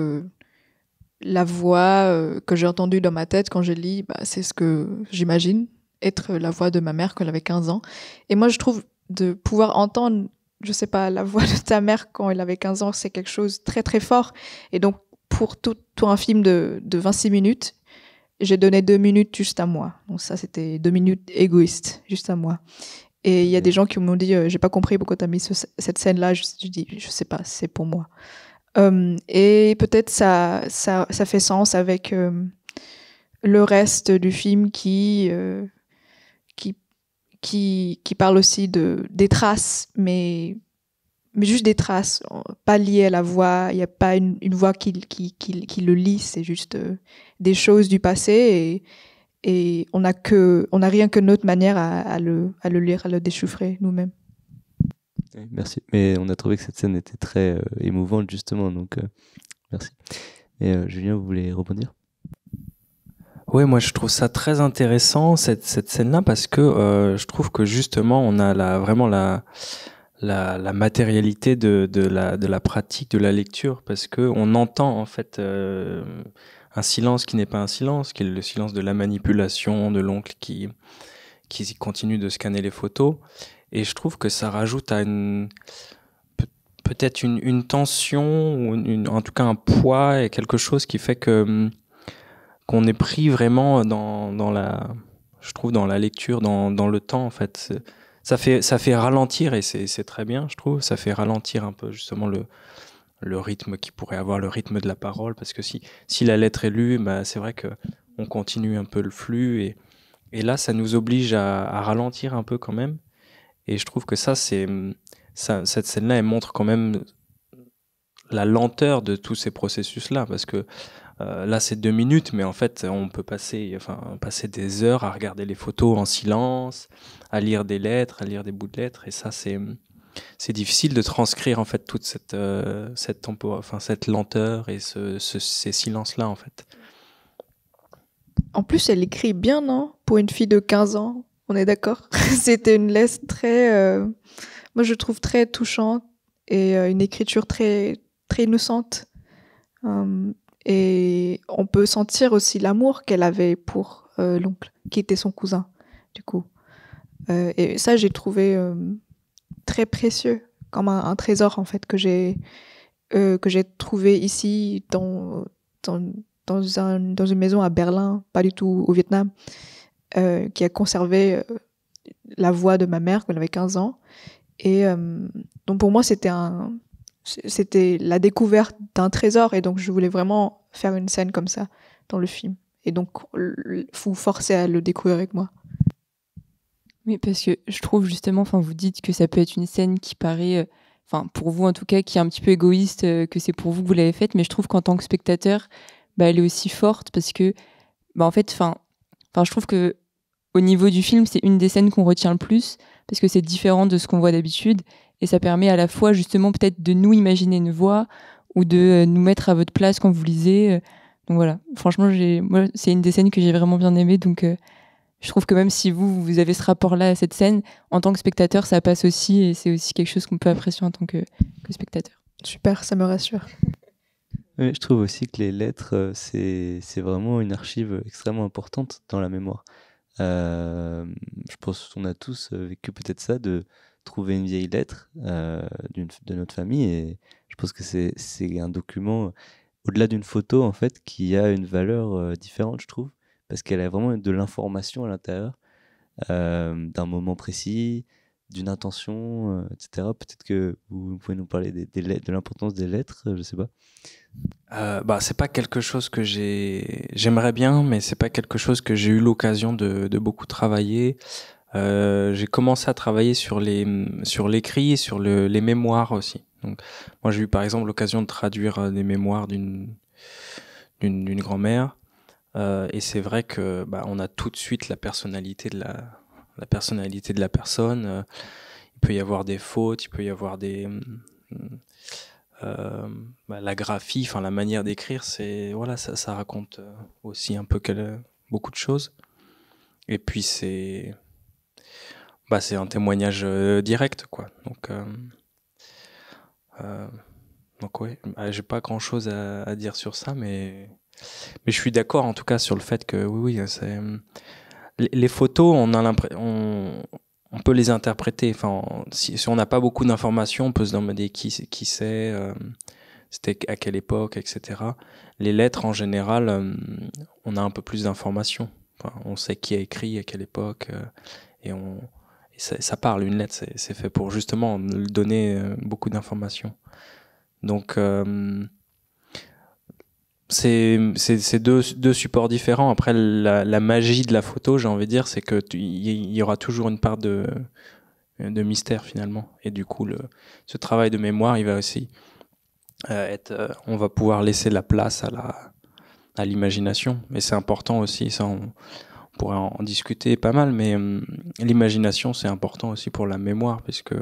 la voix que j'ai entendue dans ma tête quand je lis, c'est ce que j'imagine être la voix de ma mère quand elle avait 15 ans. Et moi, je trouve de pouvoir entendre, je sais pas, la voix de ta mère quand elle avait 15 ans, c'est quelque chose de très très fort. Et donc, pour tout un film de 26 minutes, j'ai donné 2 minutes juste à moi. Donc ça, c'était 2 minutes égoïstes, juste à moi. Et il y a des gens qui m'ont dit, j'ai pas compris pourquoi t'as mis cette scène-là. Je dis, je sais pas, c'est pour moi. Et peut-être ça fait sens avec le reste du film qui parle aussi des traces, mais mais juste des traces, pas liées à la voix. Il n'y a pas une voix qui le lit, c'est juste des choses du passé et on n'a rien que notre manière à le lire, à le déchiffrer nous-mêmes. Merci. Mais on a trouvé que cette scène était très émouvante, justement, donc merci. Et Julien, vous voulez rebondir? Oui, moi je trouve ça très intéressant cette scène-là parce que je trouve que justement on a vraiment la matérialité de la pratique de la lecture parce que on entend en fait un silence qui n'est pas un silence, qui est le silence de la manipulation de l'oncle qui continue de scanner les photos, et je trouve que ça rajoute à peut-être une tension ou en tout cas un poids et quelque chose qui fait que qu'on est pris vraiment dans la lecture, dans le temps en fait. Ça fait ralentir et c'est très bien, je trouve. Ça fait ralentir un peu justement le rythme qui pourrait avoir, le rythme de la parole, parce que si la lettre est lue, bah, c'est vrai que on continue un peu le flux et là ça nous oblige à ralentir un peu quand même. Et je trouve que cette scène-là, elle montre quand même la lenteur de tous ces processus-là, parce que là c'est 2 minutes, mais en fait on peut passer des heures à regarder les photos en silence, à lire des lettres, à lire des bouts de lettres, et ça c'est difficile de transcrire en fait toute cette lenteur et ces silences-là en fait. En plus, elle écrit bien, non? Pour une fille de 15 ans, on est d'accord? C'était une lettre très, moi je trouve très touchante et une écriture très, très innocente. Et on peut sentir aussi l'amour qu'elle avait pour l'oncle, qui était son cousin, du coup. Et ça, j'ai trouvé très précieux, comme un trésor, en fait, que j'ai trouvé ici dans une maison à Berlin, pas du tout au Vietnam, qui a conservé la voix de ma mère quand elle avait 15 ans. Et donc pour moi, c'était la découverte d'un trésor, et donc je voulais vraiment faire une scène comme ça dans le film. Et donc, vous forcez à le découvrir avec moi. Oui, parce que je trouve justement, vous dites que ça peut être une scène qui paraît, pour vous en tout cas, qui est un petit peu égoïste, que c'est pour vous que vous l'avez faite, mais je trouve qu'en tant que spectateur, elle est aussi forte parce que, en fait, je trouve que au niveau du film, c'est une des scènes qu'on retient le plus parce que c'est différent de ce qu'on voit d'habitude et ça permet à la fois justement peut-être de nous imaginer une voix ou de nous mettre à votre place quand vous lisez. Donc voilà, franchement, moi, c'est une des scènes que j'ai vraiment bien aimée, donc je trouve que même si vous avez ce rapport-là à cette scène, en tant que spectateur, ça passe aussi et c'est aussi quelque chose qu'on peut apprécier en tant que spectateur. Super, ça me rassure. Oui, je trouve aussi que les lettres, c'est vraiment une archive extrêmement importante dans la mémoire. Je pense qu'on a tous vécu peut-être ça, de trouver une vieille lettre de notre famille, et je pense que c'est un document, au-delà d'une photo en fait, qui a une valeur différente, je trouve, parce qu'elle a vraiment de l'information à l'intérieur d'un moment précis, d'une intention, etc. Peut-être que vous pouvez nous parler de l'importance des lettres, je sais pas. C'est pas quelque chose que j'aimerais bien, mais c'est pas quelque chose que j'ai eu l'occasion de beaucoup travailler. J'ai commencé à travailler sur l'écrit et sur les mémoires aussi. Donc, moi, j'ai eu par exemple l'occasion de traduire des mémoires d'une grand-mère, et c'est vrai que on a tout de suite la personnalité de la personne. Il peut y avoir des fautes, il peut y avoir la graphie, la manière d'écrire, ça raconte aussi un peu beaucoup de choses. Et puis c'est un témoignage direct, quoi. Donc ouais, j'ai pas grand chose à dire sur ça, mais je suis d'accord en tout cas sur le fait que oui, les photos, on peut les interpréter. Si on n'a pas beaucoup d'informations, on peut se demander qui c'est, c'était à quelle époque, etc. Les lettres, en général, on a un peu plus d'informations. On sait qui a écrit, à quelle époque, et ça parle. Une lettre, c'est fait pour justement donner beaucoup d'informations. Donc, c'est deux supports différents. Après, la magie de la photo, j'ai envie de dire, c'est que il y aura toujours une part de mystère finalement. Et du coup, ce travail de mémoire, il va aussi on va pouvoir laisser la place à l'imagination. Et c'est important aussi, ça on pourrait en discuter pas mal, mais l'imagination c'est important aussi pour la mémoire, puisque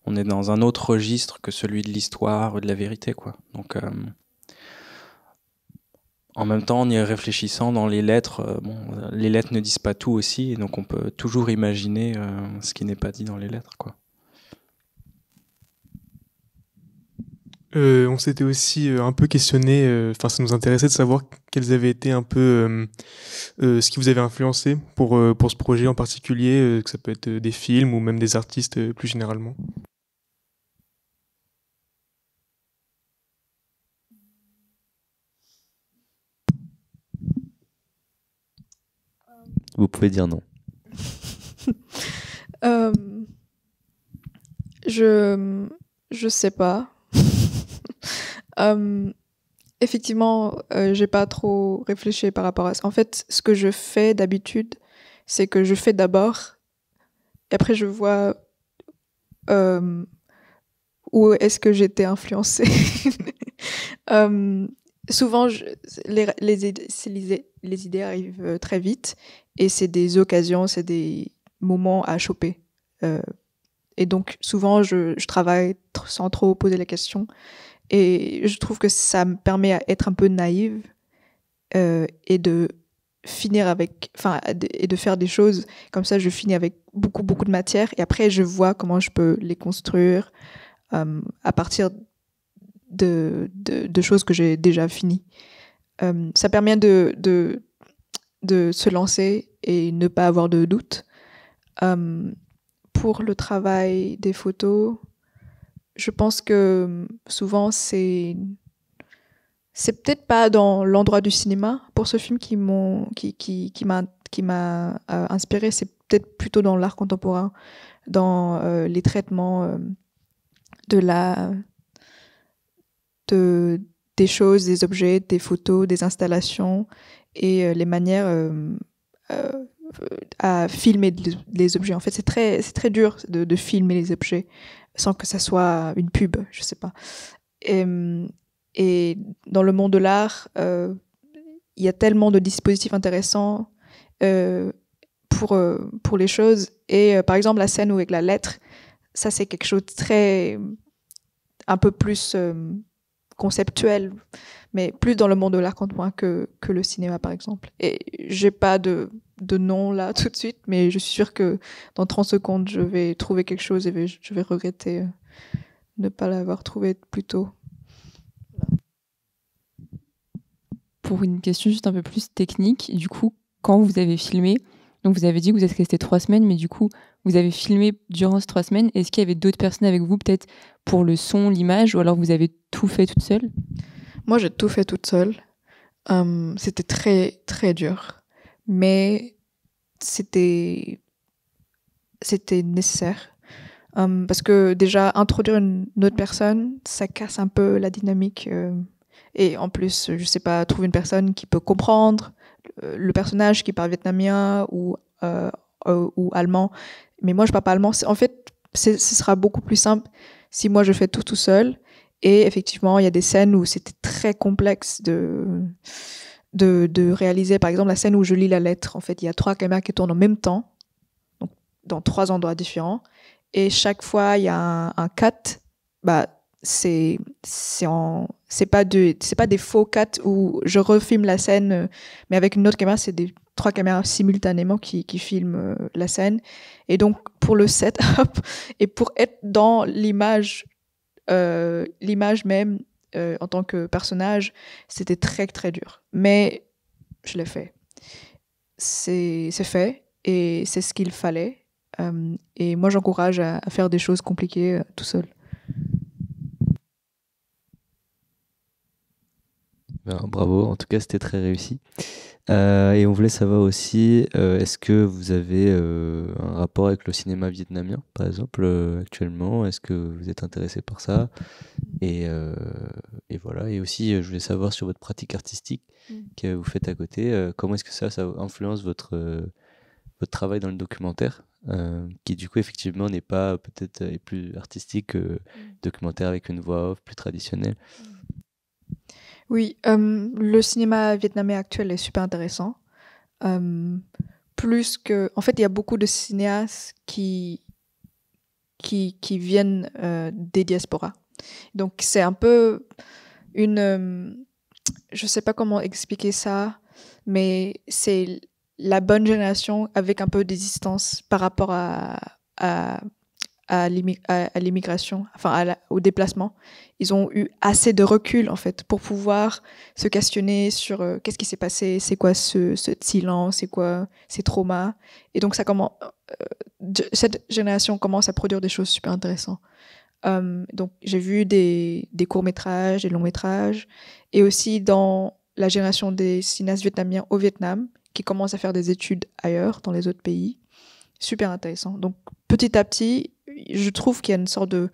on est dans un autre registre que celui de l'histoire ou de la vérité, quoi. Donc en même temps, en y réfléchissant dans les lettres, les lettres ne disent pas tout aussi, et donc on peut toujours imaginer ce qui n'est pas dit dans les lettres, quoi. On s'était aussi un peu questionné, enfin ça nous intéressait de savoir quels avaient été un peu ce qui vous avait influencé pour ce projet en particulier, que ça peut être des films ou même des artistes plus généralement. Vous pouvez dire non. Je sais pas. Effectivement, j'ai pas trop réfléchi par rapport à ça. En fait, ce que je fais d'habitude, c'est que je fais d'abord, et après je vois où est-ce que j'étais influencée. Souvent, les idées arrivent très vite, et c'est des occasions, c'est des moments à choper. Et donc, souvent, je travaille sans trop poser la question. Et je trouve que ça me permet d'être un peu naïve et de finir et de faire des choses comme ça. Je finis avec beaucoup de matière, et après je vois comment je peux les construire à partir de choses que j'ai déjà finies. Ça permet de se lancer et ne pas avoir de doute. Pour le travail des photos, je pense que souvent c'est peut-être pas dans l'endroit du cinéma pour ce film qui m'a inspiré. C'est peut-être plutôt dans l'art contemporain, dans les traitements des choses, des objets, des photos, des installations, et les manières à filmer les objets. En fait, c'est très dur de filmer les objets sans que ça soit une pub, je sais pas. Et dans le monde de l'art, il y a tellement de dispositifs intéressants pour les choses. Et par exemple, la scène avec la lettre, ça c'est quelque chose de un peu plus conceptuel, mais plus dans le monde de l'art contemporain que le cinéma, par exemple. Et j'ai pas de nom là tout de suite, mais je suis sûre que dans 30 secondes, je vais trouver quelque chose et je vais regretter ne pas l'avoir trouvé plus tôt. Pour une question juste un peu plus technique, du coup, quand vous avez filmé, donc vous avez dit que vous êtes resté 3 semaines, mais du coup, vous avez filmé durant ces 3 semaines. Est-ce qu'il y avait d'autres personnes avec vous, peut-être pour le son, l'image, ou alors vous avez tout fait toute seule? Moi, j'ai tout fait toute seule. C'était très, très dur. Mais c'était nécessaire. Parce que déjà, introduire une autre personne, ça casse un peu la dynamique. Et en plus, je sais pas, trouver une personne qui peut comprendre le personnage qui parle vietnamien ou allemand. Mais moi, je parle pas allemand. En fait, ce sera beaucoup plus simple si moi, je fais tout seul. Et effectivement, il y a des scènes où c'était très complexe de réaliser. Par exemple, la scène où je lis la lettre. En fait, il y a 3 caméras qui tournent en même temps, donc dans 3 endroits différents. Et chaque fois, il y a un cut. Bah, c'est pas des faux cuts où je refilme la scène, mais avec une autre caméra. C'est des 3 caméras simultanément qui filment la scène. Et donc, pour le setup et pour être dans l'image même en tant que personnage, c'était très très dur, mais je l'ai fait. C'est fait et c'est ce qu'il fallait, et moi j'encourage à faire des choses compliquées tout seul. Ben, bravo, en tout cas c'était très réussi. Et on voulait savoir aussi, est-ce que vous avez un rapport avec le cinéma vietnamien, par exemple, actuellement? Est-ce que vous êtes intéressé par ça? Et voilà. Et aussi, je voulais savoir sur votre pratique artistique que vous faites à côté, comment est-ce que ça influence votre travail dans le documentaire? qui du coup effectivement n'est pas peut-être est plus artistique que documentaire avec une voix off plus traditionnelle. Oui, le cinéma vietnamien actuel est super intéressant. Plus que, en fait, il y a beaucoup de cinéastes qui viennent des diasporas. Donc c'est un peu je sais pas comment expliquer ça, mais c'est la bonne génération avec un peu de distance par rapport à l'immigration, enfin au déplacement. Ils ont eu assez de recul en fait pour pouvoir se questionner sur qu'est-ce qui s'est passé, c'est quoi ce silence, c'est quoi ces traumas. Et donc cette génération commence à produire des choses super intéressantes. Donc j'ai vu des courts-métrages, des longs-métrages, et aussi dans la génération des cinéastes vietnamiens au Vietnam, qui commencent à faire des études ailleurs, dans les autres pays. Super intéressant. Donc petit à petit, je trouve qu'il y a une sorte de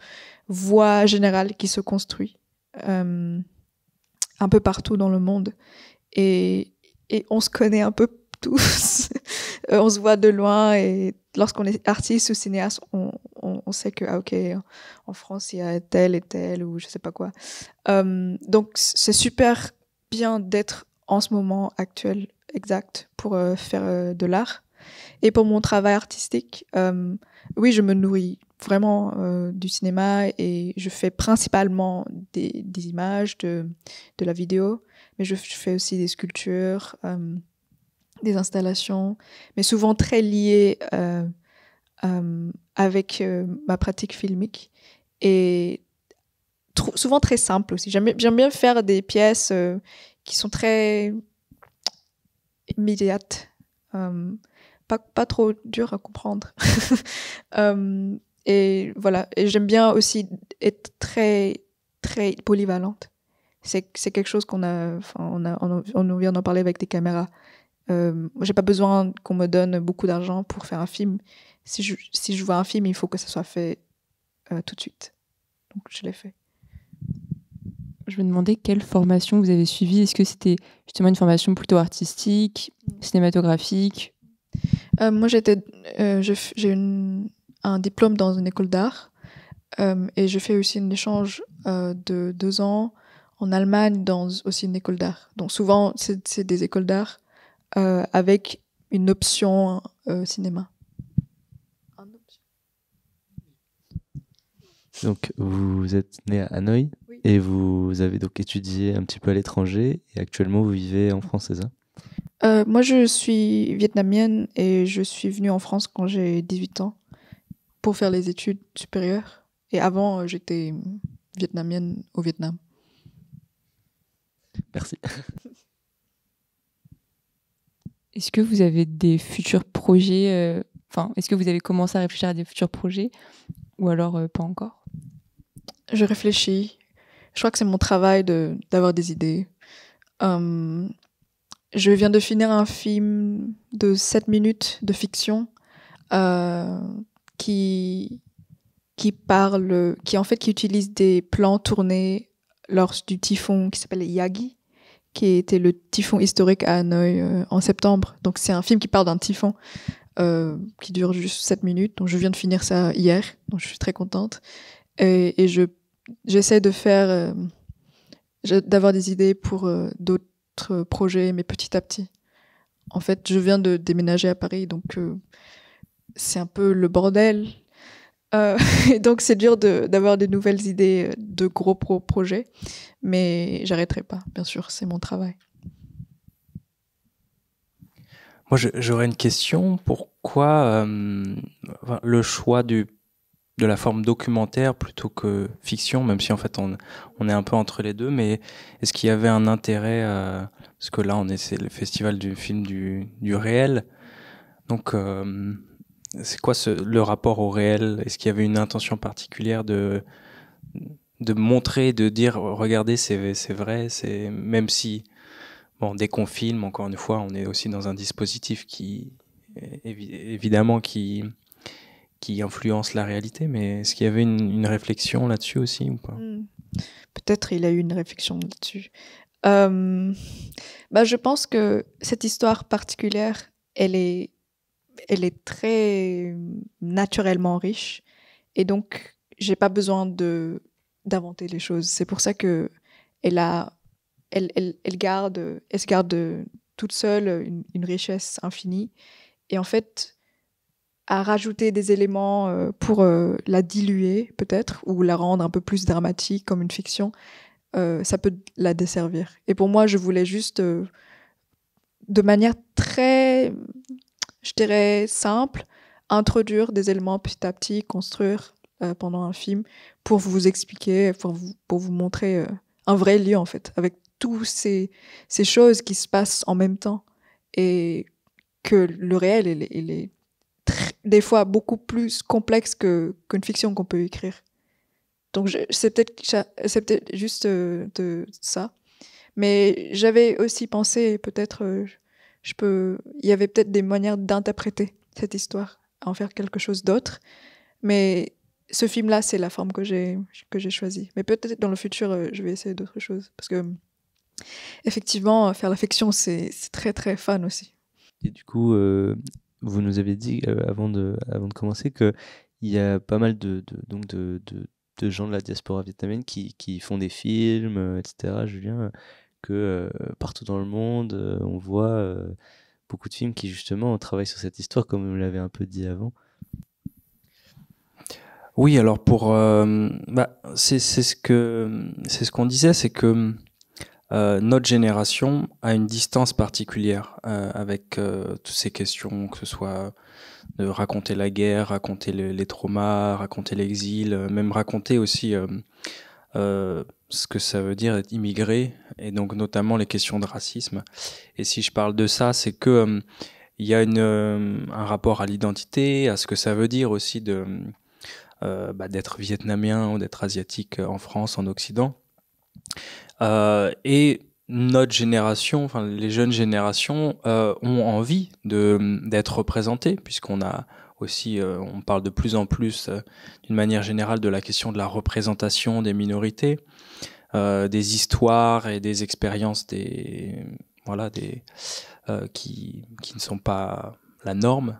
voie générale qui se construit un peu partout dans le monde. Et on se connaît un peu tous. On se voit de loin, et lorsqu'on est artiste ou cinéaste, on sait que, ah, ok, en France, il y a tel et tel, ou je sais pas quoi. Donc, c'est super bien d'être en ce moment actuel exact pour faire de l'art. Et pour mon travail artistique, oui, je me nourris vraiment du cinéma, et je fais principalement des images, de la vidéo, mais je fais aussi des sculptures, des installations, mais souvent très liées avec ma pratique filmique, et souvent très simple aussi. J'aime bien faire des pièces qui sont très immédiates, pas trop dures à comprendre. Et voilà, et j'aime bien aussi être très très polyvalente. C'est quelque chose on vient d'en parler avec des caméras. J'ai pas besoin qu'on me donne beaucoup d'argent pour faire un film. Si je vois un film, il faut que ça soit fait tout de suite. Donc je l'ai fait. Je me demandais quelle formation vous avez suivie. Est-ce que c'était justement une formation plutôt artistique, cinématographique? Moi, j'ai un diplôme dans une école d'art, et je fais aussi un échange de 2 ans en Allemagne dans aussi une école d'art. Donc souvent, c'est des écoles d'art avec une option cinéma. Donc vous êtes né à Hanoï, oui. Et vous avez donc étudié un petit peu à l'étranger, et actuellement vous vivez en France, c'est ça? Moi, je suis vietnamienne, et je suis venue en France quand j'ai 18 ans pour faire les études supérieures. Et avant, j'étais vietnamienne au Vietnam. Merci. Est-ce que vous avez des futurs projets est-ce que vous avez commencé à réfléchir à des futurs projets, ou alors pas encore? Je réfléchis. Je crois que c'est mon travail d'avoir des idées. Je viens de finir un film de 7 minutes de fiction qui utilise des plans tournés lors du typhon qui s'appelle Yagi, qui était le typhon historique à Hanoï en septembre. Donc c'est un film qui parle d'un typhon qui dure juste 7 minutes. Donc je viens de finir ça hier, donc je suis très contente. Et j'essaie de faire d'avoir des idées pour d'autres projets, mais petit à petit. En fait, je viens de déménager à Paris, donc c'est un peu le bordel. Et donc c'est dur d'avoir des nouvelles idées de gros projets, mais j'arrêterai pas, bien sûr, c'est mon travail. Moi, j'aurais une question. Pourquoi le choix de la forme documentaire plutôt que fiction, même si en fait on est un peu entre les deux, mais est-ce qu'il y avait un intérêt parce que là c'est le festival du film du réel, donc c'est quoi le rapport au réel? Est-ce qu'il y avait une intention particulière de montrer, de dire regardez, c'est vrai, c'est même si dès qu'on filme, encore une fois, on est aussi dans un dispositif qui évidemment qui influence la réalité, mais est-ce qu'il y avait une réflexion là-dessus aussi ou pas? Peut-être il a eu une réflexion là-dessus. Je pense que cette histoire particulière, elle est elle est très naturellement riche. Et donc, j'ai pas besoin d'inventer les choses. C'est pour ça que elle se garde toute seule une richesse infinie. Et en fait, à rajouter des éléments pour la diluer peut-être, ou la rendre un peu plus dramatique comme une fiction, ça peut la desservir. Et pour moi, je voulais juste, de manière très, je dirais, simple, introduire des éléments petit à petit, construire pendant un film, pour vous expliquer, pour vous montrer un vrai lieu, en fait, avec toutes ces choses qui se passent en même temps. Et que le réel, il est des fois beaucoup plus complexe qu'une fiction qu'on peut écrire. Donc c'est peut-être juste de ça. Mais j'avais aussi pensé peut-être il y avait peut-être des manières d'interpréter cette histoire, à en faire quelque chose d'autre. Mais ce film-là, c'est la forme que j'ai choisie. Mais peut-être dans le futur, je vais essayer d'autres choses, parce que effectivement, faire la fiction, c'est très très fun aussi. Et du coup, vous nous avez dit avant de commencer qu'il y a pas mal de gens de la diaspora vietnamienne qui font des films, etc. Julien, que partout dans le monde, on voit beaucoup de films qui justement travaillent sur cette histoire, comme vous l'avez un peu dit avant. Oui, alors c'est ce qu'on disait, c'est que notre génération a une distance particulière avec toutes ces questions, que ce soit de raconter la guerre, raconter les traumas, raconter l'exil, même raconter aussi ce que ça veut dire être immigré, et donc notamment les questions de racisme. Et si je parle de ça, c'est que il y a un rapport à l'identité, à ce que ça veut dire aussi d'être vietnamien ou d'être asiatique en France, en Occident. Et notre génération, enfin les jeunes générations, ont envie d'être représentées, puisqu'on a aussi, on parle de plus en plus, d'une manière générale, de la question de la représentation des minorités, des histoires et des expériences qui ne sont pas la norme.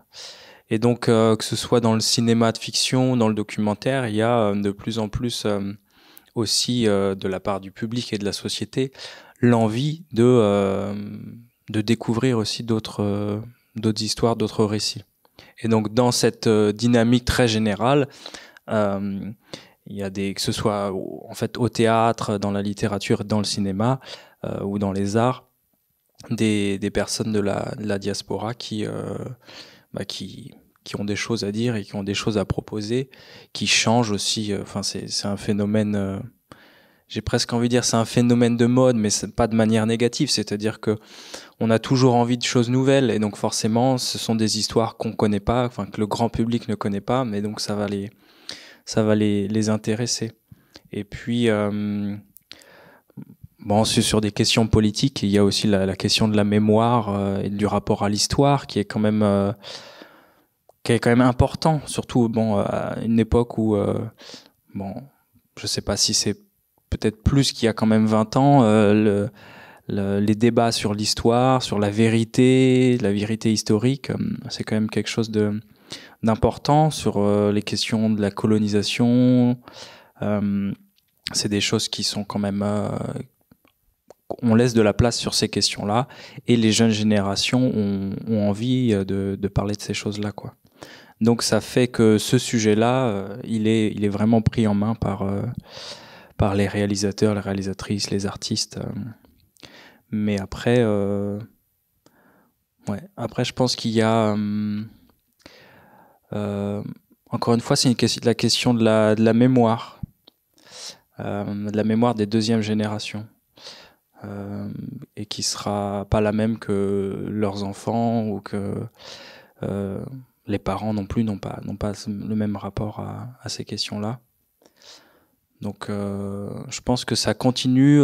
Et donc, que ce soit dans le cinéma de fiction, dans le documentaire, il y a de plus en plus aussi de la part du public et de la société l'envie de découvrir aussi d'autres histoires, d'autres récits. Et donc dans cette dynamique très générale, il y a que ce soit en fait au théâtre, dans la littérature, dans le cinéma ou dans les arts, des personnes de la diaspora qui ont des choses à dire et qui ont des choses à proposer, qui changent aussi. Enfin, c'est un phénomène. J'ai presque envie de dire c'est un phénomène de mode, mais c'est pas de manière négative. C'est-à-dire que on a toujours envie de choses nouvelles, et donc forcément, ce sont des histoires qu'on connaît pas, enfin que le grand public ne connaît pas, mais donc ça va les intéresser. Et puis sur des questions politiques, il y a aussi la question de la mémoire et du rapport à l'histoire qui est quand même important, surtout à une époque où je sais pas si c'est peut-être plus qu'il y a quand même 20 ans, les débats sur l'histoire, sur la vérité historique, c'est quand même quelque chose d'important, sur les questions de la colonisation. C'est des choses qui sont quand même on laisse de la place sur ces questions-là, et les jeunes générations ont envie de parler de ces choses-là, quoi. Donc ça fait que ce sujet-là, il est vraiment pris en main par les réalisateurs, les réalisatrices, les artistes. Mais après, après je pense qu'il y a encore une fois, c'est la question de la mémoire, de la mémoire des deuxièmes générations. Et qui sera pas la même que leurs enfants, ou que les parents non plus n'ont pas le même rapport à ces questions-là. Donc je pense que ça continue,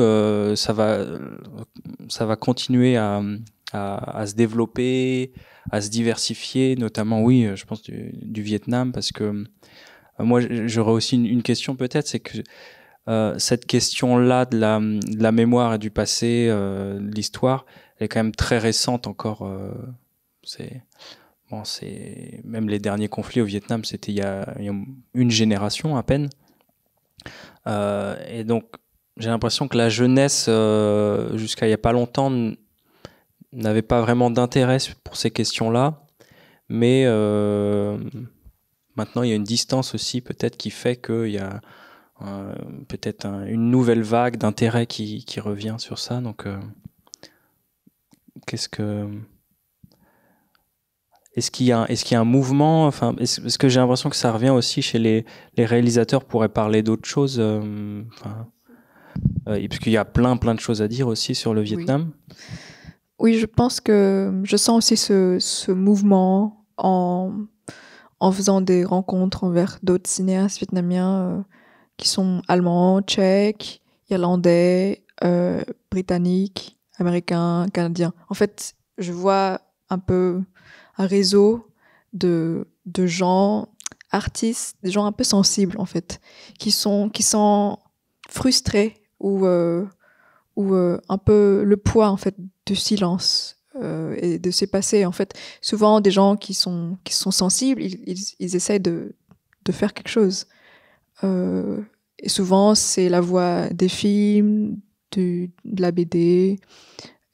ça va continuer à se développer, à se diversifier, notamment oui, je pense du Vietnam, parce que moi j'aurais aussi une question peut-être, c'est que cette question-là de la mémoire et du passé, de l'histoire, elle est quand même très récente encore. bon, même les derniers conflits au Vietnam, c'était il y a une génération à peine. Et donc, j'ai l'impression que la jeunesse, jusqu'à il n'y a pas longtemps, n'avait pas vraiment d'intérêt pour ces questions-là. Mais maintenant, il y a une distance aussi, peut-être, qui fait qu'il y a peut-être une nouvelle vague d'intérêt qui revient sur ça. Donc, est-ce qu'il y a un mouvement, enfin, est-ce que j'ai l'impression que ça revient aussi chez les réalisateurs pourraient parler d'autres choses, parce qu'il y a plein de choses à dire aussi sur le Vietnam. Oui, je pense que je sens aussi ce mouvement en faisant des rencontres envers d'autres cinéastes vietnamiens qui sont allemands, tchèques, irlandais, britanniques, américains, canadiens. En fait, je vois un peu un réseau de gens, artistes, des gens un peu sensibles en fait, qui sont frustrés ou un peu le poids en fait du silence et de ces passés. En fait, souvent des gens qui sont sensibles, ils essaient de faire quelque chose. Et souvent c'est la voix des films, de la BD,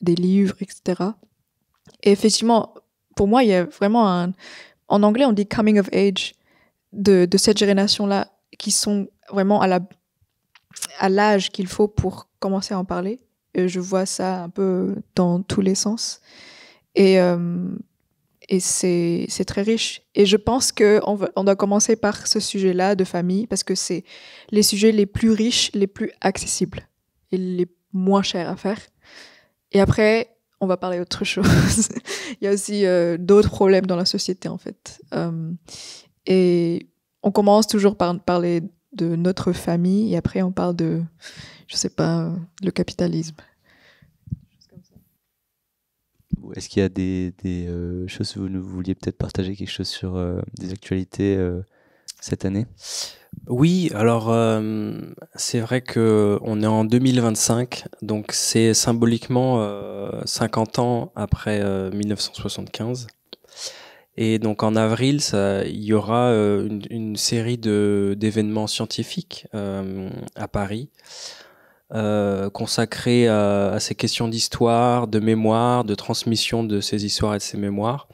des livres, etc. Et effectivement, pour moi, il y a vraiment en anglais on dit coming of age de cette génération-là qui sont vraiment à l'âge qu'il faut pour commencer à en parler. Et je vois ça un peu dans tous les sens. Et c'est très riche. Et je pense qu'on doit commencer par ce sujet-là de famille, parce que c'est les sujets les plus riches, les plus accessibles et les moins chers à faire. Et après, on va parler d'autre chose. Il y a aussi d'autres problèmes dans la société, en fait. Et on commence toujours par parler de notre famille, et après on parle de, je sais pas, le capitalisme. Est-ce qu'il y a des choses où vous vouliez peut-être partager quelque chose sur des actualités cette année? Oui, alors c'est vrai qu'on est en 2025, donc c'est symboliquement 50 ans après 1975. Et donc en avril, il y aura une série d'événements scientifiques à Paris, consacrés à ces questions d'histoire, de mémoire, de transmission de ces histoires et de ces mémoires.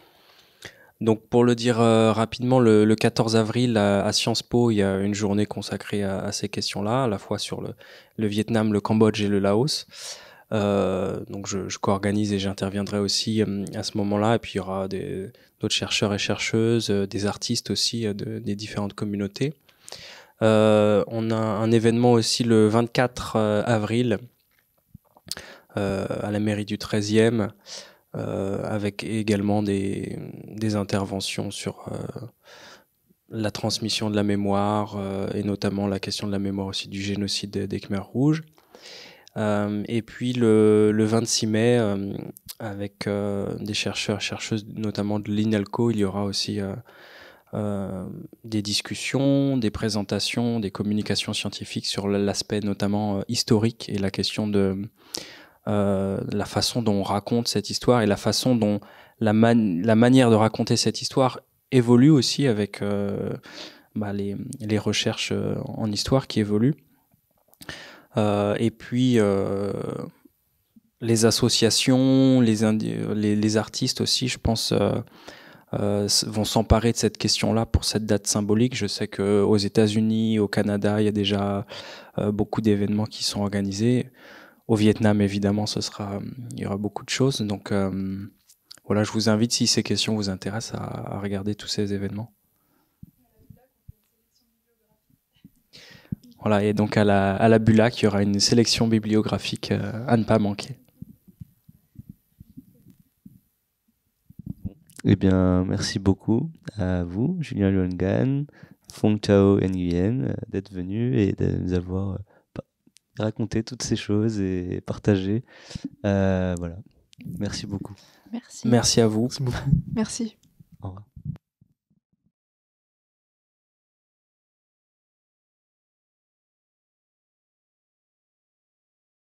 Donc pour le dire rapidement, le 14 avril à Sciences Po, il y a une journée consacrée à ces questions-là, à la fois sur le Vietnam, le Cambodge et le Laos. Donc je co-organise et j'interviendrai aussi à ce moment-là. Et puis il y aura d'autres chercheurs et chercheuses, des artistes aussi des différentes communautés. On a un événement aussi le 24 avril à la mairie du 13e, avec également des interventions sur la transmission de la mémoire et notamment la question de la mémoire aussi du génocide des Khmers rouges. Et puis le 26 mai, avec des chercheurs et chercheuses, notamment de l'INALCO, il y aura aussi des discussions, des présentations, des communications scientifiques sur l'aspect notamment historique et la question de la façon dont on raconte cette histoire et la façon dont la manière de raconter cette histoire évolue aussi avec les recherches en histoire qui évoluent. Et puis les associations, les artistes aussi, je pense, vont s'emparer de cette question-là pour cette date symbolique. Je sais qu'aux États-Unis, au Canada, il y a déjà beaucoup d'événements qui sont organisés. Au Vietnam, évidemment, il y aura beaucoup de choses. Donc voilà, je vous invite, si ces questions vous intéressent, à regarder tous ces événements. Voilà, et donc à la Bulac, il y aura une sélection bibliographique à ne pas manquer. Eh bien, merci beaucoup à vous, Julien Luangan, Phong Chau Nguyen, d'être venu et de nous avoir raconté toutes ces choses et partagé. Voilà. Merci beaucoup. Merci. Merci à vous. Merci beaucoup. Merci.